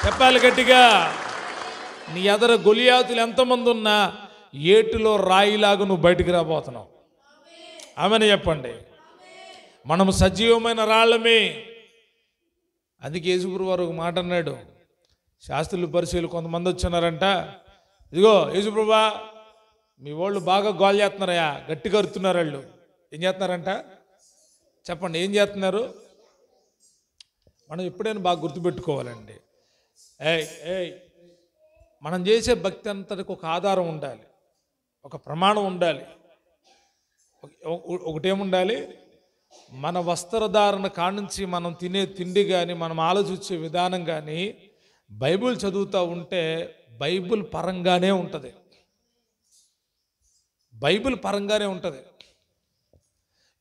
చెప్పాలి గట్టిగా. నీ ఎదర గొలియాతులు ఎంతమంది ఉన్నా ఏటిలో రాయిలాగా నువ్వు బయటికి రాబోతున్నావు. ఆమెను చెప్పండి. మనము సజీవమైన రాళ్ళమే. అందుకే యేసుప్రభు వారు ఒక మాట అన్నాడు. శాస్త్రులు పరిచయులు కొంతమంది వచ్చినారంట. ఇదిగో యేసుప్రభా, మీ వాళ్ళు బాగా గోల్ చేస్తున్నారయ్యా, గట్టిగా అరుతున్నారు. వాళ్ళు ఏం చేస్తున్నారంట? చెప్పండి, ఏం చేస్తున్నారు? మనం ఎప్పుడైనా బాగా గుర్తుపెట్టుకోవాలండి. మనం చేసే భక్తి అంతటికి ఒక ఆధారం ఉండాలి, ఒక ప్రమాణం ఉండాలి. ఒకటేముండాలి? మన వస్త్రధారణ కానుంచి మనం తినే తిండి కానీ, మనం ఆలోచించే విధానం కానీ బైబిల్ చదువుతూ ఉంటే బైబిల్ పరంగానే ఉంటుంది. బైబిల్ పరంగానే ఉంటుంది.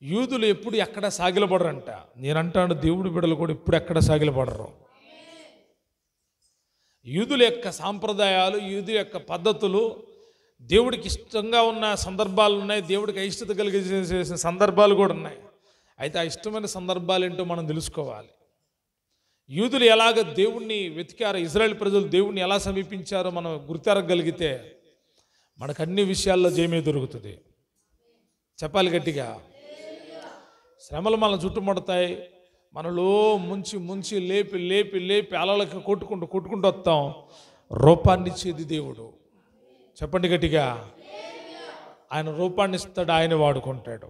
యూదులు ఎప్పుడు ఎక్కడ సాగిలపడరంట. నేనంటాను, దేవుడి బిడ్డలు కూడా ఇప్పుడు ఎక్కడ సాగిలపడరు. యూదుల యొక్క సాంప్రదాయాలు, యూదుల యొక్క పద్ధతులు దేవుడికి ఇష్టంగా ఉన్న సందర్భాలు ఉన్నాయి, దేవుడికి అయిష్టత కలిగేసే సందర్భాలు కూడా ఉన్నాయి. అయితే ఆ ఇష్టమైన సందర్భాలు ఏంటో మనం తెలుసుకోవాలి. యూదులు ఎలాగ దేవుణ్ణి వెతికారో, ఇజ్రాయెల్ ప్రజలు దేవుణ్ణి ఎలా సమీపించారో మనం గుర్తెరగలిగితే మనకు అన్ని విషయాల్లో జయమే దొరుకుతుంది. చెప్పాలి గట్టిగా. శ్రమలు మనల్ని చుట్టుముడతాయి, మనలో ముంచి లేపి అలలకి కొట్టుకుంటూ వస్తాం. రూపాన్ని ఇచ్చేది దేవుడు. చెప్పండి గట్టిగా. ఆయన రూపాన్ని ఇస్తాడు, ఆయన వాడుకుంటాడు.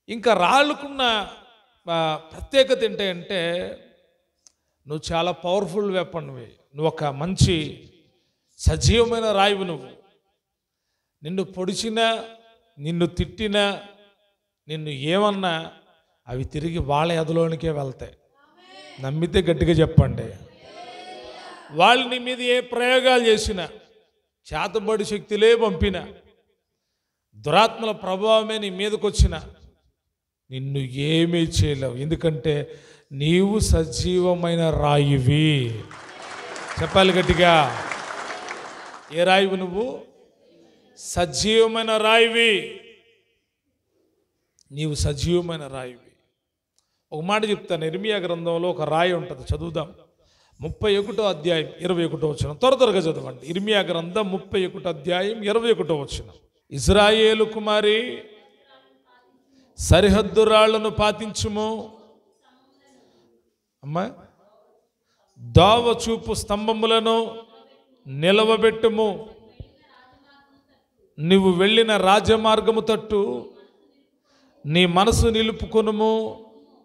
ఇంకా రాళ్ళకున్న ప్రత్యేకత ఏంటంటే నువ్వు చాలా పవర్ఫుల్ వెపన్వి. నువ్వు ఒక మంచి సజీవమైన రాయివి. నువ్వు నిన్ను పొడిచినా, నిన్ను తిట్టినా, నిన్ను ఏమన్నా అవి తిరిగి వాళ్ళ ఎదలోనికే వెళ్తాయి. నమ్మితే గట్టిగా చెప్పండి. వాళ్ళు నీ మీద ఏ ప్రయోగాలు చేసినా, చేతబడి శక్తులే పంపిన, దురాత్మల ప్రభావమే నీ మీదకి వచ్చిన నిన్ను ఏమీ చేయలేవు. ఎందుకంటే నీవు సజీవమైన రాయివి. చెప్పాలి గట్టిగా. ఏ రాయివి నువ్వు? సజీవమైన రాయివి. నీవు సజీవమైన రాయివి. ఒక మాట చెప్తాను. ఇర్మియా గ్రంథంలో ఒక రాయి ఉంటుంది, చదువుదాం. 31వ అధ్యాయం 21వ వచనం. త్వరగా చదవండి. ఇర్మియా గ్రంథం 31వ అధ్యాయం 21వ వచనం. ఇశ్రాయేలు కుమారి, సరిహద్దు రాళ్లను పాతించుము. అమ్మా, దోవ చూపు స్తంభములను నిలవబెట్టుము. నువ్వు వెళ్ళిన రాజమార్గము తట్టు నీ మనసు నిలుపుకొనుము,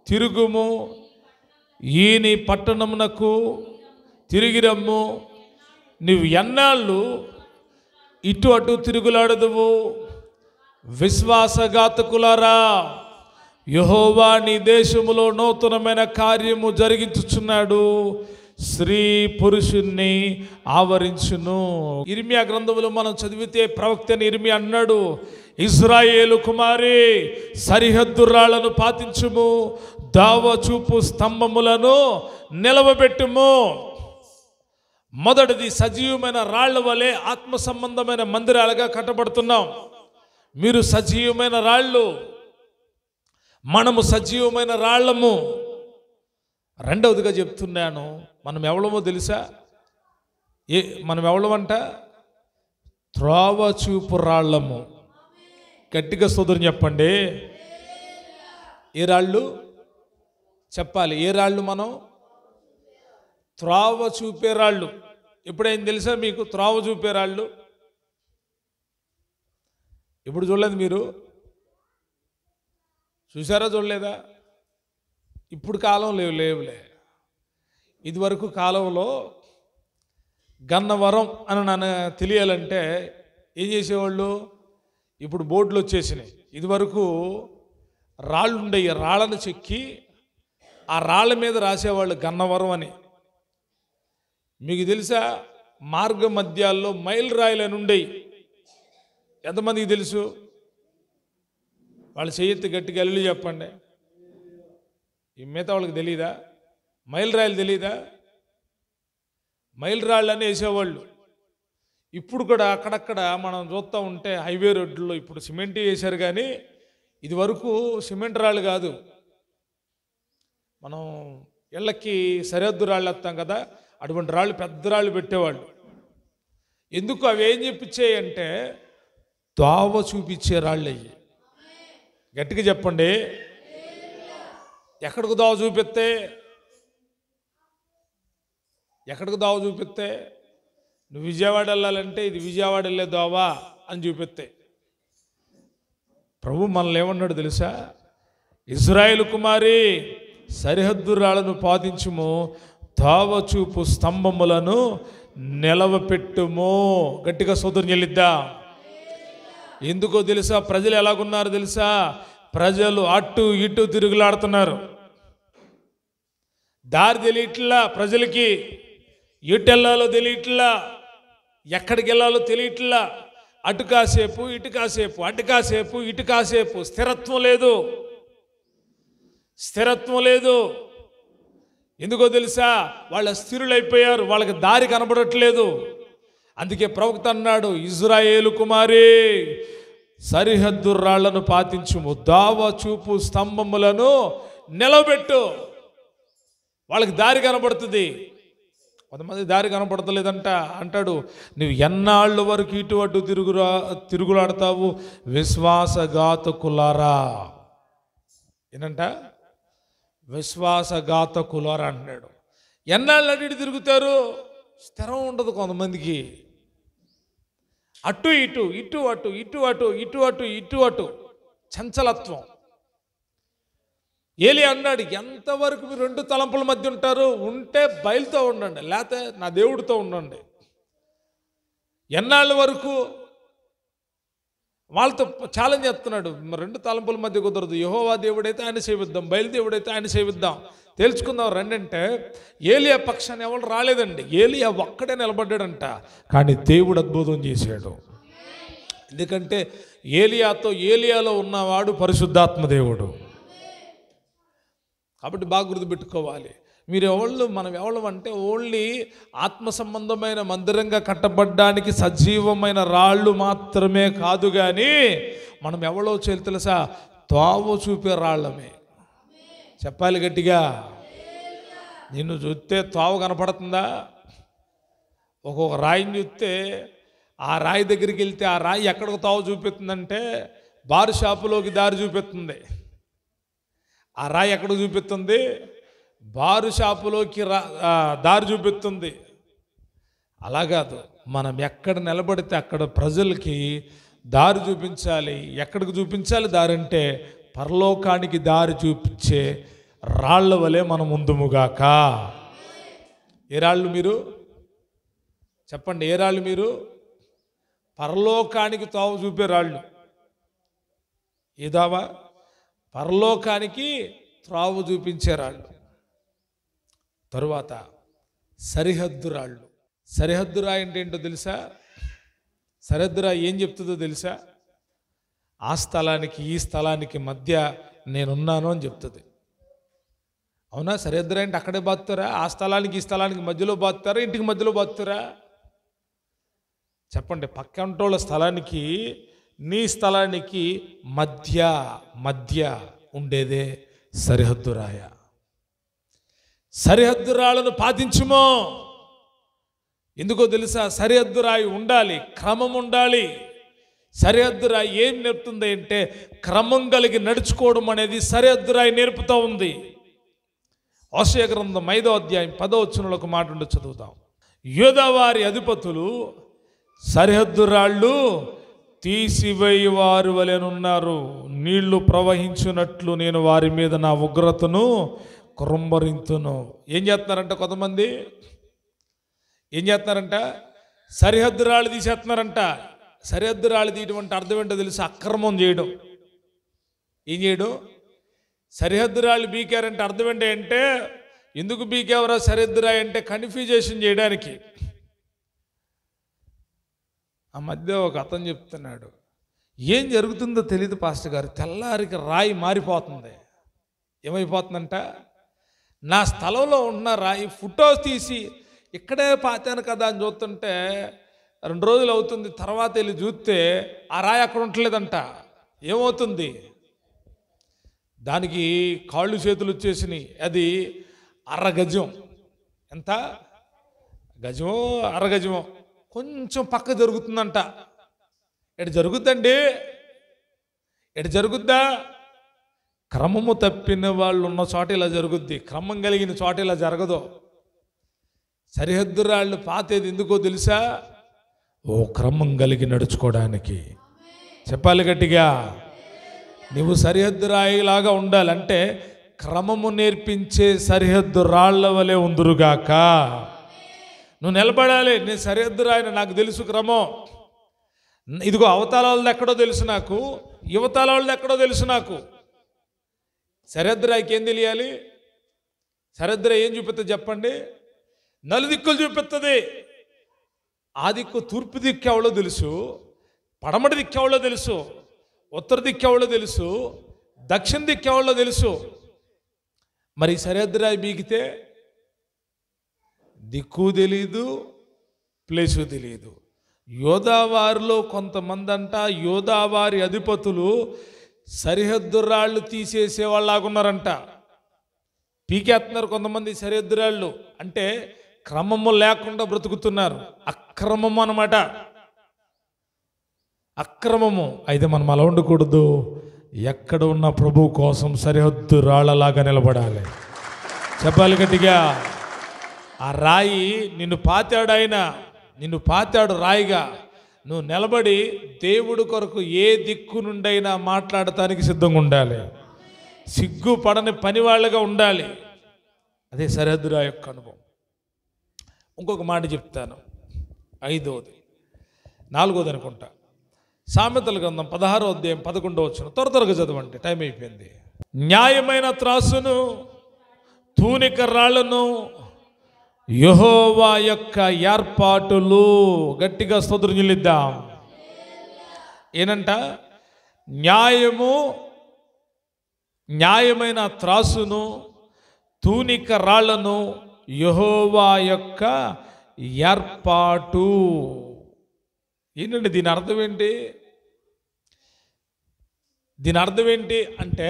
తిరుగుము. ఈ నీ పట్టణమునకు తిరిగి రమ్ము. నువ్వు ఎన్నాళ్ళు ఇటు అటు తిరుగులాడదువు. విశ్వాసఘాతకులారా, యెహోవా నీ దేశములో నూతనమైన కార్యము జరిగించుచున్నాడు, స్త్రీ పురుషుణ్ణి ఆవరించును. ఇర్మియా గ్రంథములో మనం చదివితే ప్రవక్త అయిన ఇర్మియా అన్నాడు, ఇజ్రాయేలు కుమారి సరిహద్దు రాళ్లను పాతించుము, దావచూపు స్తంభములను నిలవబెట్టుము. మొదటిది, సజీవమైన రాళ్ల వలె ఆత్మ సంబంధమైన మందిరాలుగా కట్టబడుతున్నాం. మీరు సజీవమైన రాళ్ళు, మనము సజీవమైన రాళ్ళము. రెండవదిగా చెప్తున్నాను, మనం ఎవలమో తెలుసా? మనం ఎవలమంట? త్రోవ చూపు రాళ్ళము. గట్టిగా స్తోత్రం చెప్పండి. ఏ రాళ్ళు చెప్పాలి? ఏ రాళ్ళు? మనం త్రోవ చూపే రాళ్ళు. ఎప్పుడైనా తెలుసా మీకు త్రోవ చూపే రాళ్ళు? ఇప్పుడు చూడలేదు మీరు? చూసారా? చూడలేదా? ఇప్పుడు కాలం లేవులే. ఇదివరకు కాలంలో గన్నవరం అని నన్ను తెలియాలంటే ఏం చేసేవాళ్ళు? ఇప్పుడు బోర్డులు వచ్చేసినాయి. ఇదివరకు రాళ్ళు ఉండేవి, రాళ్ళను చెక్కి ఆ రాళ్ళ మీద రాసేవాళ్ళు గన్నవరం అని. మీకు తెలుసా? మార్గ మధ్యాల్లో మైల్ రాయిలు అని ఉండేవి. ఎంతమందికి తెలుసు? వాళ్ళు చేయెత్తి గట్టిగా వెళ్ళి చెప్పండి. ఈ మిగతా వాళ్ళకి తెలీదా? మైల్ రాయిలు తెలీదా? మైల్ రాళ్ళు అని వేసేవాళ్ళు. ఇప్పుడు కూడా అక్కడక్కడ మనం చూస్తూ ఉంటే హైవే రోడ్లలో ఇప్పుడు సిమెంట్ వేశారు, కానీ ఇది వరకు సిమెంట్ రాళ్ళు కాదు. మనం ఇళ్ళకి సరిహద్దు రాళ్ళు వస్తాం కదా, అటువంటి రాళ్ళు, పెద్ద రాళ్ళు పెట్టేవాళ్ళు. ఎందుకు? అవి ఏం చెప్పించాయంటే దోవ చూపించే రాళ్ళు అయ్యి. గట్టిగా చెప్పండి. ఎక్కడికి దోవ చూపిస్తే? ఎక్కడికి దోవ చూపిస్తే? నువ్వు విజయవాడ వెళ్ళాలంటే ఇది విజయవాడ వెళ్ళే దోవా అని చూపిస్తే. ప్రభు మనల్ని ఏమన్నాడు తెలుసా? ఇజ్రాయేలు కుమారి సరిహద్దు రాళ్లను పాతించుము, దోవ చూపు స్తంభములను నిలవపెట్టుము. గట్టిగా స్తోత్రం చెల్లిద్దా. ఎందుకో తెలుసా? ప్రజలు ఎలాగున్నారు తెలుసా? ప్రజలు అటు ఇటు తిరుగులాడుతున్నారు. దారి తెలియట్లా ప్రజలకి. ఎటు వెళ్ళాలో తెలియట్లా, ఎక్కడికి వెళ్ళాలో తెలియట్లా. అటు కాసేపు ఇటు కాసేపు, అటు కాసేపు ఇటు కాసేపు. స్థిరత్వం లేదు. ఎందుకో తెలుసా? వాళ్ళ స్థిరులైపోయారు, వాళ్ళకి దారి కనబడట్లేదు. అందుకే ప్రవక్త అన్నాడు, ఇజ్రాయేలు కుమారి సరిహద్దు రాళ్లను పాతించుము, దావ చూపు స్తంభములను నిలబెట్టు. వాళ్ళకి దారి కనబడుతుంది. కొంతమంది దారి కనపడతలేదంట. అంటాడు, నువ్వు ఎన్నాళ్ళు వరకు ఇటు అటు తిరుగులాడతావు విశ్వాసఘాతకులారా. ఏనంట? విశ్వాసఘాతకులారా అన్నాడు. ఎన్నాళ్ళు అటు తిరుగుతారు? స్థిరం ఉండదు కొంతమందికి. అటు ఇటు, ఇటు అటు, ఇటు అటు, ఇటు అటు, ఇటు అటు, చంచలత్వం. ఏలి అన్నాడు, ఎంతవరకు మీరు రెండు తలంపుల మధ్య ఉంటారు? ఉంటే బయలుతో ఉండండి, లేకపోతే నా దేవుడితో ఉండండి. ఎన్నాళ్ళ వరకు? వాళ్ళతో ఛాలెంజ్ చేస్తున్నాడు. రెండు తలంపుల మధ్య కుదరదు. యెహోవా దేవుడైతే ఆయన సేవిద్దాం, బయలుదేవుడైతే ఆయన సేవిద్దాం, తేల్చుకుందాం రండి అంటే ఏలియా పక్షాన్ని ఎవరు రాలేదండి. ఏలియా ఒక్కడే నిలబడ్డాడంట. కానీ దేవుడు అద్భుతం చేశాడు. ఎందుకంటే ఏలియాలో ఉన్నవాడు పరిశుద్ధాత్మ దేవుడు. కాబట్టి బాగా గుర్తుపెట్టుకోవాలి. మనం ఎవరు అంటే ఓన్లీ ఆత్మ సంబంధమైన మందిరంగా కట్టబడ్డానికి సజీవమైన రాళ్ళు మాత్రమే కాదు, కానీ మనం ఎవరో తెలుసా? త్రోవ చూపే రాళ్ళమే. చెప్పాలి గట్టిగా. నిన్ను చూస్తే త్రోవ కనపడుతుందా? ఒక్కొక్క రాయిని చూస్తే ఆ రాయి దగ్గరికి వెళ్తే ఆ రాయి ఎక్కడికి త్రోవ చూపిస్తుందంటే బారు షాపులోకి దారి చూపిస్తుంది. ఆ రాయి ఎక్కడ చూపిస్తుంది? బారు షాపులోకి దారి చూపిస్తుంది. అలా కాదు, మనం ఎక్కడ నిలబడితే అక్కడ ప్రజలకి దారి చూపించాలి. ఎక్కడికి చూపించాలి దారి అంటే పరలోకానికి దారి చూపించే రాళ్ల వలె మనం ముందుముగాక. ఏ రాళ్ళు మీరు? చెప్పండి, ఏ రాళ్ళు మీరు? పరలోకానికి తావు చూపే రాళ్ళు. ఏదావా పరలోకానికి త్రావు చూపించే రాళ్ళు. తరువాత సరిహద్దు రాళ్ళు. సరిహద్దు రాయి అంటే ఏంటో తెలుసా? సరిహద్దు రాయి ఏం చెప్తుందో తెలుసా? ఆ స్థలానికి ఈ స్థలానికి మధ్య నేనున్నాను అని చెప్తుంది. అవునా? సరిహద్దు రాయి అంటే అక్కడే బాతుతారా? ఆ స్థలానికి ఈ స్థలానికి మధ్యలో బాతుతారా? ఇంటికి మధ్యలో బాతుతారా? చెప్పండి. పక్కంటోళ్ళ స్థలానికి నీ స్థలానికి మధ్య ఉండేదే సరిహద్దు రాయ. సరిహద్దు రాళ్ళను పాటించుమో. ఎందుకో తెలుసా? సరిహద్దు రాయి ఉండాలి, క్రమం ఉండాలి. సరిహద్దు రాయి ఏం నేర్పుతుంది అంటే క్రమం కలిగి నడుచుకోవడం అనేది సరిహద్దు రాయి నేర్పుతూ ఉంది. హోషేయ గ్రంథం 5వ అధ్యాయం 10వ వచనంలో ఒక మాట ఉండి చదువుతాం. యోధావారి అధిపతులు సరిహద్దు రాళ్ళు తీసివేయి వారు వలెనున్నారు. నీళ్లు ప్రవహించున్నట్లు నేను వారి మీద నా ఉగ్రతను కురంభరింతును. ఏం చేస్తున్నారంట? కొంతమంది ఏం చేస్తున్నారంట? సరిహద్దు రాళ్ళు తీసేస్తున్నారంట. సరిహద్దు రాళ్ళు తీయడం అంటే అర్థం ఏంటో తెలుసు? అక్రమం చేయడం. ఏం చేయడం? సరిహద్దు రాళ్ళు బీకారంటే అర్థం ఏంటంటే, ఎందుకు బీకేవరా సరిహద్దు రాయి అంటే కన్ఫ్యూజేషన్ చేయడానికి. ఆ మధ్య ఒక అతను చెప్తున్నాడు, ఏం జరుగుతుందో తెలియదు పాస్టర్ గారు, తెల్లారికి రాయి మారిపోతుంది. ఏమైపోతుందంట? నా స్థలంలో ఉన్న రాయి ఫోటో తీసి ఇక్కడే పాతాను కదా అని చూస్తుంటే 2 రోజులు అవుతుంది, తర్వాత వెళ్ళి చూస్తే ఆ రాయి అక్కడ ఉండలేదంట. ఏమవుతుంది? దానికి కాళ్ళు చేతులు వచ్చేసినాయి. అది అరగజం. ఎంత? గజమో అరగజమో కొంచెం పక్క జరుగుతుందంట. ఎటు జరుగుద్దండి? ఎటు జరుగుద్దా? క్రమము తప్పిన వాళ్ళు ఉన్న చోట ఇలా జరుగుద్ది, క్రమం కలిగిన చోట ఇలా జరగదు. సరిహద్దు రాళ్ళు పాతేది ఎందుకో తెలుసా? ఓ క్రమం కలిగి నడుచుకోవడానికి. చెప్పాలి గట్టిగా. నువ్వు సరిహద్దు రాయిలాగా ఉండాలంటే క్రమము నేర్పించే సరిహద్దు రాళ్ల వలె ఉందురుగాక. నువ్వు నిలబడాలి. నేను సరిహద్దు రాయను, నాకు తెలుసు క్రమం. ఇదిగో అవతల వాళ్ళది ఎక్కడో తెలుసు నాకు, యువతల వాళ్ళది ఎక్కడో తెలుసు నాకు. సరిహద్దు రాయికి ఏం తెలియాలి? సరిహద్దు రాయి ఏం చూపిస్తుంది చెప్పండి? నలుదిక్కులు చూపిస్తుంది. ఆ దిక్కు తూర్పు దిక్కు ఎవడో తెలుసు, పడమటి దిక్కు ఎవడో తెలుసు, ఉత్తర దిక్కు ఎవడో తెలుసు, దక్షిణ దిక్కు ఎవడో తెలుసు. మరి సరిహద్దు రాయి బీగితే దిక్కు తెలియదు, ప్లేసు తెలియదు. యోధావారిలో కొంతమంది అంట, యోధావారి అధిపతులు సరిహద్దు రాళ్ళు తీసేసే వాళ్ళలాగున్నారంట. పీకేస్తున్నారు కొంతమంది సరిహద్దు రాళ్ళు. అంటే క్రమము లేకుండా బ్రతుకుతున్నారు. అక్రమము అన్నమాట. అక్రమము. అయితే మనం అలా ఉండకూడదు. ఎక్కడ ఉన్న ప్రభు కోసం సరిహద్దు రాళ్ళలాగా నిలబడాలి. చెప్పాలి గట్టిగా. ఆ రాయి నిన్ను పాతాడు. ఆయన నిన్ను పాతాడు రాయిగా. నువ్వు నిలబడి దేవుడు కొరకు ఏ దిక్కు నుండైనా మాట్లాడటానికి సిద్ధంగా ఉండాలి. సిగ్గుపడని పనివాళ్ళగా ఉండాలి. అదే సరిహద్దు రాయి యొక్క అనుభవం. ఇంకొక మాట చెప్తాను, 5వది 4వది అనుకుంటా. సామెతల గ్రంథం 16వ అధ్యాయం 11వ వచనం. త్వరగా చదవండి, టైం అయిపోయింది. న్యాయమైన త్రాసును తూనిక రాళ్లను యెహోవా యొక్క ఏర్పాటులు. గట్టిగా స్తోత్రం చెల్లిద్దాం. ఏనంట? న్యాయమైన త్రాసును తూనిక రాళ్లను యెహోవా యొక్క ఏర్పాటు. ఏంటండి దీని అర్థం ఏంటి? దీని అర్థం ఏంటి అంటే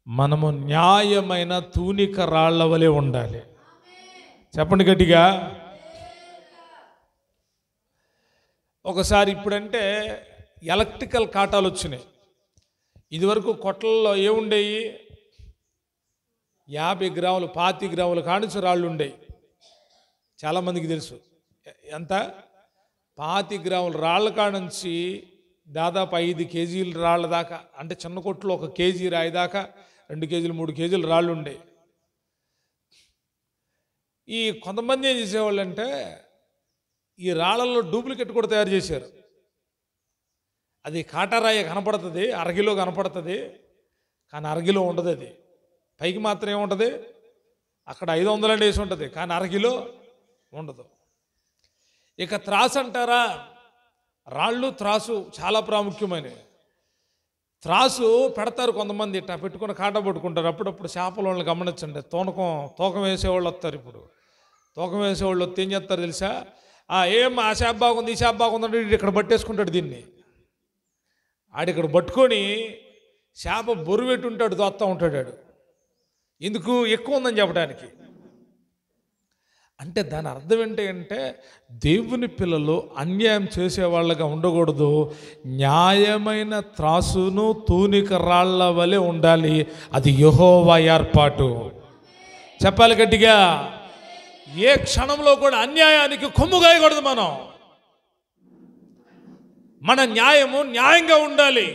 మనము న్యాయమైన తూనిక రాళ్ల వలె ఉండాలి. చెప్పండి గట్టిగా. ఒకసారి ఇప్పుడంటే ఎలక్ట్రికల్ కాటాలు వచ్చినాయి. ఇదివరకు కొట్లలో ఏముండేవి? 50 గ్రాములు 25 గ్రాములు కానించి రాళ్ళు ఉండేవి. చాలామందికి తెలుసు. ఎంత? 25 గ్రాముల రాళ్ళ కానుంచి దాదాపు 5 కేజీల రాళ్ళ దాకా, అంటే చిన్న కొట్లో 1 కేజీ రాయి దాకా 2 కేజీలు 3 కేజీలు రాళ్ళు ఉండేవి. ఈ కొంతమంది ఏం చేసేవాళ్ళు అంటే ఈ రాళ్ళల్లో డూప్లికేట్ కూడా తయారు చేశారు. అది కాటారాయ కనపడుతుంది, అరగిలో కనపడుతుంది, కానీ అరగిలో ఉండదు. అది పైకి మాత్రం ఏముంటుంది, అక్కడ 500 వేసి ఉంటుంది, కానీ అరగిలో ఉండదు. ఇక త్రాసు అంటారా, రాళ్ళు త్రాసు చాలా ప్రాముఖ్యమైనవి. త్రాసు పెడతారు కొంతమంది, ఇట్లా పెట్టుకుని కాట పట్టుకుంటారు. అప్పుడప్పుడు చేపల వాళ్ళని గమనించండి, తూకం వేసేవాళ్ళు వస్తారు. ఇప్పుడు తూకం వేసేవాళ్ళు వస్తే ఏం చేస్తారు తెలుసా, ఏం ఆ చేప బాగుంది, ఈ చేప బాగుంది అంటే ఇక్కడ పట్టేసుకుంటాడు. దీన్ని ఆడిక్కడ పట్టుకొని చేప బొరు పెట్టి ఉంటాడు, దోత్తా ఉంటాడు. ఆడు ఎందుకు ఎక్కువ ఉందని చెప్పడానికి. అంటే దాని అర్థం ఏంటంటే దేవుని పిల్లలు అన్యాయం చేసేవాళ్ళగా ఉండకూడదు. న్యాయమైన త్రాసును తూనిక రాళ్ల వలె ఉండాలి. అది యెహోవా ఏర్పాటు. చెప్పాలి గట్టిగా. ఏ క్షణంలో కూడా అన్యాయానికి కొమ్ము గాయకూడదు. మన న్యాయము న్యాయంగా ఉండాలి,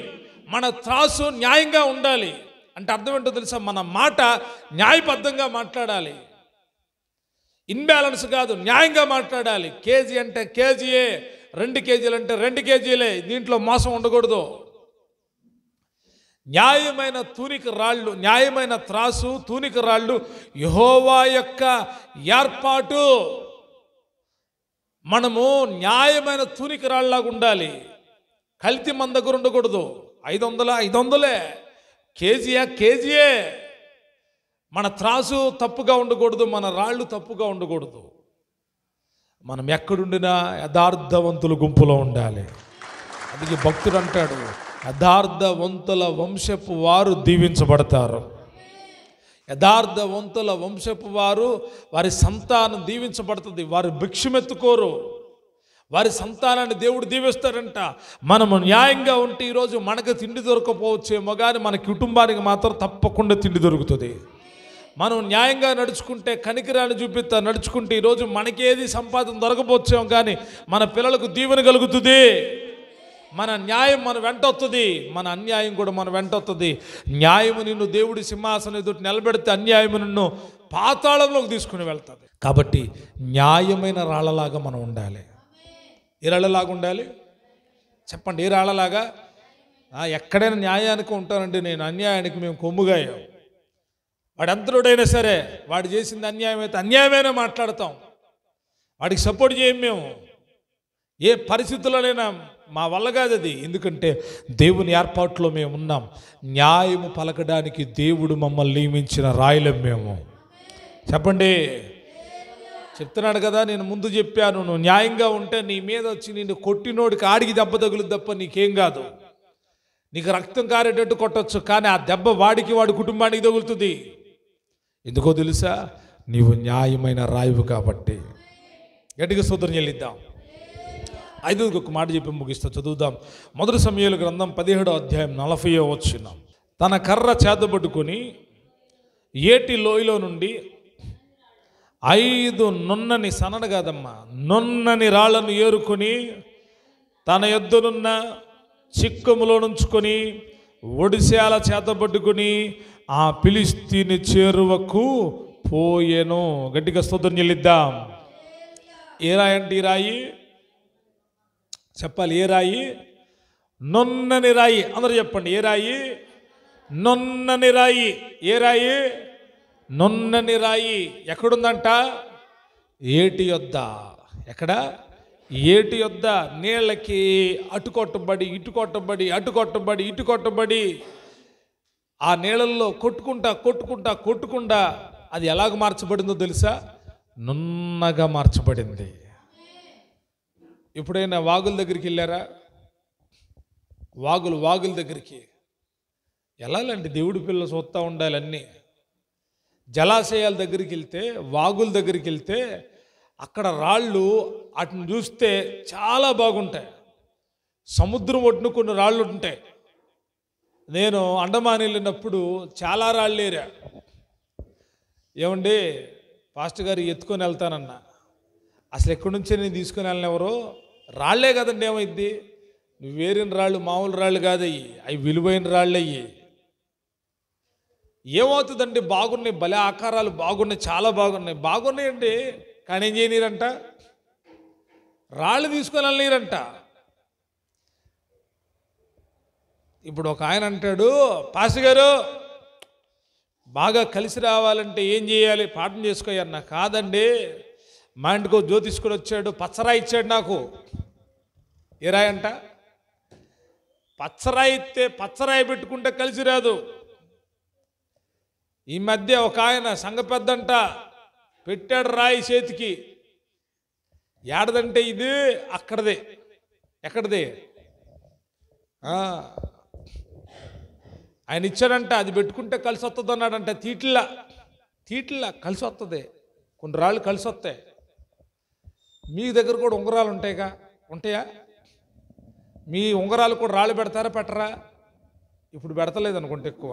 మన త్రాసు న్యాయంగా ఉండాలి. అంటే అర్థం ఏంటో తెలుసా, మన మాట న్యాయబద్ధంగా మాట్లాడాలి. ఇన్బ్యాలెన్స్ కాదు, న్యాయంగా మాట్లాడాలి. కేజీ అంటే కేజీయే, 2 కేజీలు అంటే 2 కేజీలే. దీంట్లో మోసం ఉండకూడదు. న్యాయమైన తూనిక రాళ్ళు, న్యాయమైన త్రాసు తూనిక రాళ్ళు యెహోవా యొక్క ఏర్పాటు. మనము న్యాయమైన తూనిక రాళ్ళలాగా ఉండాలి. కల్తీ మన దగ్గర ఉండకూడదు. 500 కేజీయే. మన త్రాసు తప్పుగా ఉండకూడదు, మన రాళ్ళు తప్పుగా ఉండకూడదు. మనం ఎక్కడుండినా యథార్థవంతుల గుంపులో ఉండాలి. అందుకే భక్తుడు అంటాడు, యథార్థవంతుల వంశపు వారు దీవించబడతారు. యథార్థవంతుల వంశపు వారు, వారి సంతానం దీవించబడుతుంది. వారు భిక్షమెత్తుకోరు, వారి సంతానాన్ని దేవుడు దీవిస్తారంట. మనము న్యాయంగా ఉంటే ఈరోజు మనకు తిండి దొరకపోవచ్చేమో, కానీ మన కుటుంబానికి మాత్రం తప్పకుండా తిండి దొరుకుతుంది. మనం న్యాయంగా నడుచుకుంటే, కనికరాన్ని చూపిస్తా నడుచుకుంటే ఈరోజు మనకేది సంపాదన దొరకపోవచ్చేమో, కానీ మన పిల్లలకు దీవెన కలుగుతుంది. మన న్యాయం మన వెంటొస్తుంది, మన అన్యాయం కూడా మన వెంటొస్తుంది. న్యాయము నిన్ను దేవుడి సింహాసనం ఎదుటి నిలబెడితే, అన్యాయము నిన్ను పాతాళంలోకి తీసుకుని వెళ్తుంది. కాబట్టి న్యాయమైన రాళ్ళలాగా మనం ఉండాలి. ఏ రాళ్ళలాగా ఉండాలి చెప్పండి? ఏ రాళ్ళలాగా? ఎక్కడైనా న్యాయానికి ఉంటానండి నేను, అన్యాయానికి మేము కొమ్ముగాయాం. వాడు అంతరుడైనా సరే, వాడు చేసింది అన్యాయం అయితే అన్యాయమైనా మాట్లాడతాం, వాడికి సపోర్ట్ చేయం మేము. ఏ పరిస్థితుల్లోనైనా మా వల్ల కాదు అది. ఎందుకంటే దేవుని ఏర్పాటులో మేము ఉన్నాం. న్యాయము పలకడానికి దేవుడు మమ్మల్ని నియమించిన రాయలం మేము. చెప్పండి. చెప్తున్నాడు కదా, నేను ముందు చెప్పాను, నువ్వు న్యాయంగా ఉంటే నీ మీద వచ్చి నిన్ను కొట్టినోడికి ఆడికి దెబ్బ తగులు తప్ప నీకేం కాదు. నీకు రక్తం కారేటట్టు కొట్టచ్చు, కానీ ఆ దెబ్బ వాడికి, వాడి కుటుంబానికి తగులుతుంది. ఎందుకో తెలుసా? నీవు న్యాయమైన రాయువు కాబట్టి. గట్టిగా స్తోత్రం చెల్లిద్దాం. 5వ ఒక మాట చెప్పి ముగిస్తా, చదువుదాం. 1 సమూయేలు గ్రంథం 17వ అధ్యాయం 40వ వచనం. తన కర్ర చేతబట్టుకొని ఏటి లోయలో నుండి 5 నున్నని, సన్నని కాదమ్మా, నున్నని రాళ్లను ఏరుకొని తన యొద్దనున్న చిక్కములో నుంచుకొని ఒడిశాల చేతబట్టుకుని ఆ ఫిలిష్తీని చేరువకు పోయెను. గట్టిగా స్తోత్రం చెల్లిద్దాం. ఏ రాయి అంటే ఈ రాయి? చెప్పాలి. ఏ రాయి? నున్నని రాయి. అందరూ చెప్పండి. ఏ రాయి? నున్నని రాయి. ఏ రాయి? నున్నని రాయి. ఎక్కడుందంట? ఏటి యొద్ద. ఎక్కడ? ఏటి యొద్ద. నీళ్ళకి అటుకొట్టబడి ఇటుకొట్టబడి ఆ నీళ్ళల్లో కొట్టుకుంటా అది ఎలాగ మార్చబడిందో తెలుసా? నున్నగా మార్చబడింది. ఎప్పుడైనా వాగుల దగ్గరికి వెళ్ళారా? వాగుల దగ్గరికి వెళ్ళాలండి. దేవుడి పిల్లలు చూస్తూ ఉండాలి. అన్నీ జలాశయాల దగ్గరికి వెళ్తే, వాగుల దగ్గరికి వెళ్తే అక్కడ రాళ్ళు వాటిని చూస్తే చాలా బాగుంటాయి. సముద్రం ఒడ్డున కొన్ని రాళ్ళు ఉంటాయి. నేను అండమాన్ వెళ్ళినప్పుడు చాలా రాళ్ళు ఏరా. ఏమండి పాస్టర్ గారు ఎత్తుకొని వెళ్తానన్నా, అసలు ఎక్కడి నుంచే నేను తీసుకొని వెళ్ళిన ఎవరో రాళ్లే కదండి. ఏమైంది? నువ్వు వేరిన రాళ్ళు మామూలు రాళ్ళు కాదు, అవి విలువైన రాళ్ళు. అయ్యి ఏమవుతుందండి? బాగున్నాయి, భలే ఆకారాలు బాగున్నాయి, చాలా బాగున్నాయండి. కానీ ఏం చేయనీరంట? రాళ్ళు తీసుకొని వెళ్ళనీరంట. ఇప్పుడు ఒక ఆయన అంటాడు, పాస్టర్ గారు బాగా కలిసి రావాలంటే ఏం చేయాలి? ప్రార్థన చేసుకోయన్న. కాదండి, మా ఇంటికి జ్యోతిష్కుడు వచ్చాడు, పచ్చరాయి ఇచ్చాడు నాకు. ఏ రాయి అంట? పచ్చరాయి ఇస్తే పచ్చరాయి పెట్టుకుంటే కలిసి రాదు. ఈ మధ్య ఒక ఆయన సంఘ పెద్దంట పెట్టాడు రాయి చేతికి. ఏడదంటే ఇది అక్కడదే. ఎక్కడదే? ఆయన ఇచ్చాడంట, అది పెట్టుకుంటే కలిసి వస్తుంది అన్నాడంట. తీట్లా కలిసి వస్తుంది. కొన్ని రాళ్ళు కలిసి వస్తాయి. మీ దగ్గర కూడా ఉంగరాలు ఉంటాయా? మీ ఉంగరాలు కూడా రాళ్ళు పెడతారా పెట్టరా? ఇప్పుడు పెడతలేదు అనుకుంటే ఎక్కువ.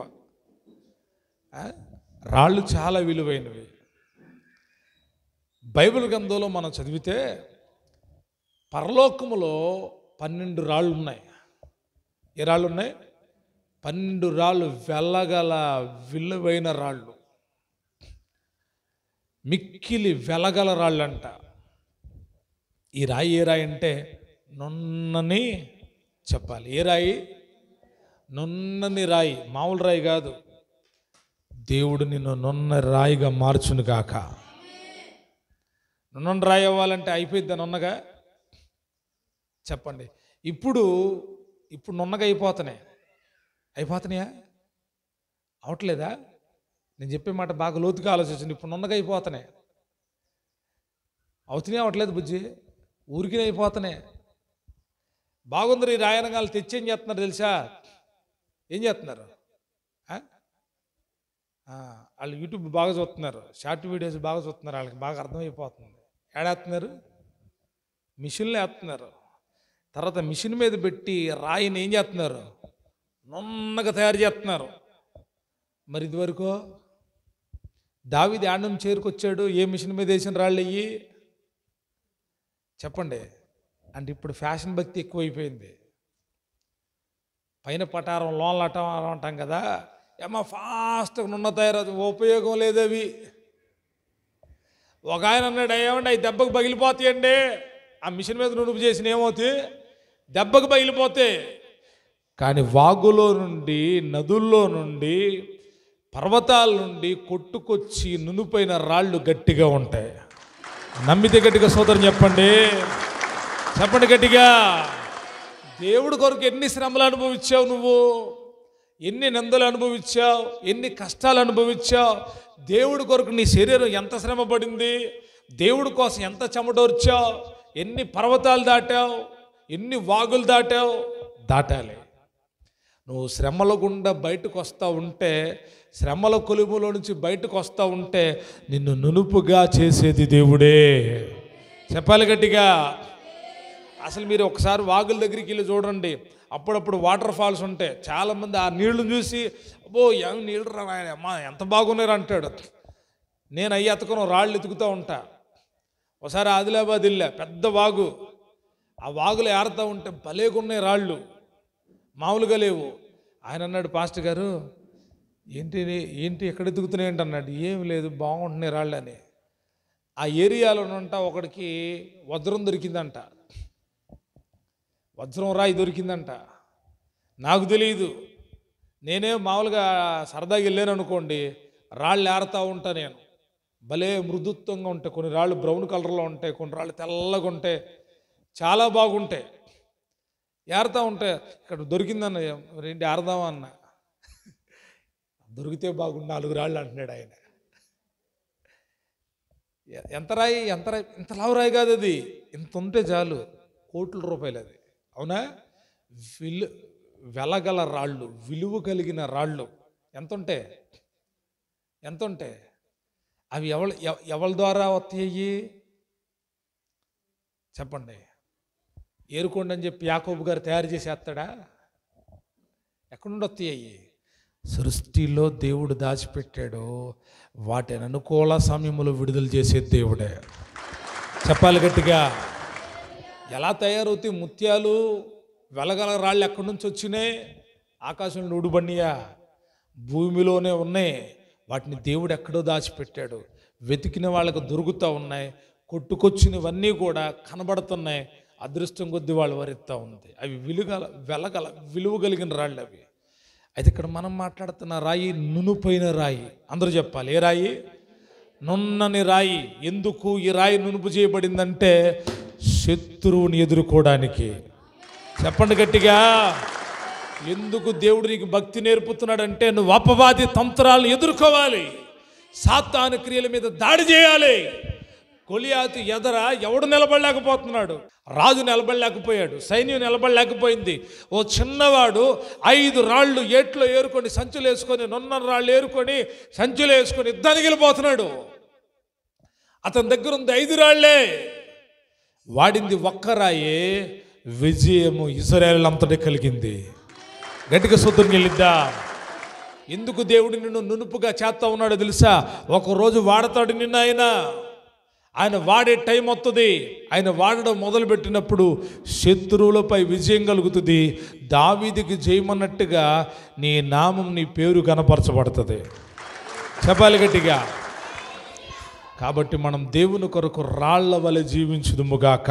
రాళ్ళు చాలా విలువైనవి. బైబిల్ గ్రంథంలో మనం చదివితే పరలోకములో 12 రాళ్ళు ఉన్నాయి. ఏ రాళ్ళు ఉన్నాయి? 12 రాళ్ళు, వెలగల విలువైన రాళ్ళు, మిక్కిలి వెలగల రాళ్ళు అంట. ఈ రాయి ఏ రాయి అంటే నున్నని చెప్పాలి. ఏ రాయి? నున్నని రాయి, మామూలు రాయి కాదు. దేవుడు నిన్ను నున్న రాయిగా మార్చును కాక. నున్న రాయి అవ్వాలంటే అయిపోయిద్దా నున్నగా? చెప్పండి. ఇప్పుడు నున్నగా అయిపోతున్నాయా? అవట్లేదా? నేను చెప్పే మాట బాగా లోతుగా ఆలోచించండి. ఇప్పుడు నున్నగా అవుతున్నాయి. అవట్లేదు బుజ్జి, ఊరికినే అయిపోతున్నాయి. బాగుంది. ఈ రాయనగాలు తెచ్చి ఏం చేస్తున్నారు తెలుసా? ఏం చేస్తున్నారు? వాళ్ళు యూట్యూబ్ బాగా చూస్తున్నారు, షార్ట్ వీడియోస్ బాగా చూస్తున్నారు. వాళ్ళకి బాగా అర్థమైపోతుంది. ఏడేస్తున్నారు? మిషన్లో వేస్తున్నారు. తర్వాత మిషన్ మీద పెట్టి రాయిని ఏం చేస్తున్నారు? నున్నగా తయారు చేస్తున్నారు. మరి ఇదివరకు దావీదు ఆండం చేరుకొచ్చాడు, ఏ మిషన్ మీద వేసిన రాళ్ళు అయ్యి? చెప్పండి. అంటే ఇప్పుడు ఫ్యాషన్ భక్తి ఎక్కువైపోయింది. పైన పటారం లోన్లు అటం అంటాం కదా, ఏమో ఫాస్ట్గా నున్న తయారవుతుంది. ఉపయోగం లేదు అవి. ఒక ఆయన అన్నాడు, ఏమండి అవి దెబ్బకు పగిలిపోతాయండి. ఆ మిషన్ మీద నునుపు చేసిన ఏమవుతాయి? దెబ్బకు పగిలిపోతాయి. కానీ వాగులో నుండి, నదుల్లో నుండి, పర్వతాల నుండి కొట్టుకొచ్చి నునుపైన రాళ్ళు గట్టిగా ఉంటాయి. నమ్మితే గట్టిగా సోదరుని చెప్పండి గట్టిగా. దేవుడి కొరకు ఎన్ని శ్రమలు అనుభవించావు నువ్వు? ఎన్ని నిందలు అనుభవించావు? ఎన్ని కష్టాలు అనుభవించావు? దేవుడి కొరకు నీ శరీరం ఎంత శ్రమ పడింది? దేవుడి కోసం ఎంత చెమటోర్చావు? ఎన్ని పర్వతాలు దాటావు? ఎన్ని వాగులు దాటాలి. నువ్వు శ్రమల గుండా బయటకు వస్తూ ఉంటే, శ్రమల కొలుములో నుంచి బయటకు వస్తూ ఉంటే నిన్ను నునుపుగా చేసేది దేవుడే. చెప్పాలి గట్టిగా. అసలు మీరు ఒకసారి వాగుల దగ్గరికి వెళ్ళి చూడండి. అప్పుడప్పుడు వాటర్ ఫాల్స్ ఉంటాయి. చాలామంది ఆ నీళ్లు చూసి, అబ్బో ఏం నీళ్ళు రా ఆయన, అమ్మా ఎంత బాగున్నారు అంటాడు. నేను అయ్యి ఎత్తుకుని రాళ్ళు ఎత్తుకుతూ ఉంటా. ఒకసారి ఆదిలాబాద్ వెళ్ళా, పెద్ద వాగు. ఆ వాగులో ఏరుతూ ఉంటే భలేగున్నాయి రాళ్ళు, మామూలుగా లేవు. ఆయన అన్నాడు, పాస్టర్ గారు ఏంటి ఎక్కడ ఎత్తుకుతున్నాయి ఏంటి అన్నాడు. ఏం లేదు, బాగుంటున్నాయి రాళ్ళు అని. ఆ ఏరియాలోనంట ఒకడికి వజ్రం దొరికిందంట. వజ్రం రాయి దొరికిందంట. నాకు తెలియదు. నేనే మామూలుగా సరదాగా వెళ్ళాను అనుకోండి, రాళ్ళు ఏరుతూ ఉంటా నేను. భలే మృదుత్వంగా ఉంటాయి. కొన్ని రాళ్ళు బ్రౌన్ కలర్లో ఉంటాయి, కొన్ని రాళ్ళు తెల్లగా ఉంటాయి, చాలా బాగుంటాయి. ఏరుతూ ఉంటాయి. ఇక్కడ దొరికిందన్న, ఏంటి ఏరదామా అన్న. దొరికితే బాగుండు 4 రాళ్ళు అంటున్నాడు ఆయన. ఎంత రాయి ఇంత లావు రాయి కాదు అది. ఇంత ఉంటే చాలు, కోట్ల రూపాయలు అది. అవునా? వెలగల రాళ్ళు, విలువ కలిగిన రాళ్ళు ఎంత ఉంటే అవి ఎవరి ద్వారా వస్తాయి? చెప్పండి. ఏరుకోండి అని చెప్పి యాకోబు గారు తయారు చేసేస్తాడా? ఎక్కడి నుండి వస్తాయి? సృష్టిలో దేవుడు దాచిపెట్టాడు. వాటిని అనుకూల సమయంలో విడుదల చేసే దేవుడే. చెప్పాలి గట్టిగా. ఎలా తయారవుతాయి ముత్యాలు, వెలగల రాళ్ళు ఎక్కడి నుంచి వచ్చినాయి? ఆకాశంలో ఉడుబడియా? భూమిలోనే ఉన్నాయి. వాటిని దేవుడు ఎక్కడో దాచిపెట్టాడు. వెతికిన వాళ్ళకు దొరుకుతూ ఉన్నాయి. కొట్టుకొచ్చినవన్నీ కూడా కనబడుతున్నాయి. అదృష్టం కొద్ది వాళ్ళు వరిస్తూ ఉంది. అవి విలువ కలిగిన రాళ్ళు అవి. అయితే ఇక్కడ మనం మాట్లాడుతున్న రాయి నునుపైన రాయి. అందరూ చెప్పాలి, ఏ రాయి? నున్నని రాయి. ఎందుకు ఈ రాయి నునుపు చేయబడిందంటే శత్రువుని ఎదుర్కోవడానికి. చెప్పండి గట్టిగా. ఎందుకు దేవుడు నీకు భక్తి నేర్పుతున్నాడంటే నువ్వు అపవాది తంత్రాలను ఎదుర్కోవాలి, సాతాను క్రియల మీద దాడి చేయాలి. గొలియాతు ఎదర ఎవడు నిలబడలేకపోతున్నాడు? రాజు నిలబడలేకపోయాడు, సైన్యం నిలబడలేకపోయింది. ఓ చిన్నవాడు 5 రాళ్ళు ఏట్లో ఏరుకొని సంచులు వేసుకొని, నున్న రాళ్ళు ఏరుకొని సంచులు వేసుకొని యుద్ధానికి వెళ్ళిపోతున్నాడు. అతని దగ్గర ఉంది 5 రాళ్లే, వాడింది ఒక్క రాయే. విజయము ఇశ్రాయేలు అంతటి కలిగింది. గట్టిగా సొద్దుని వెళ్ళిద్దా. ఎందుకు దేవుడు నిన్ను నునుపుగా చేస్తా ఉన్నాడో తెలుసా? ఒకరోజు వాడతాడు నిన్ను. ఆయన వాడే టైం వస్తుంది. ఆయన వాడడం మొదలుపెట్టినప్పుడు శత్రువులపై విజయం కలుగుతుంది. దావీదుకి జయమన్నట్టుగా నీ నామం, నీ పేరు కనపరచబడుతుంది. చెప్పాలి గట్టిగా. కాబట్టి మనం దేవుని కొరకు రాళ్ల వలె జీవించుదుముగాక.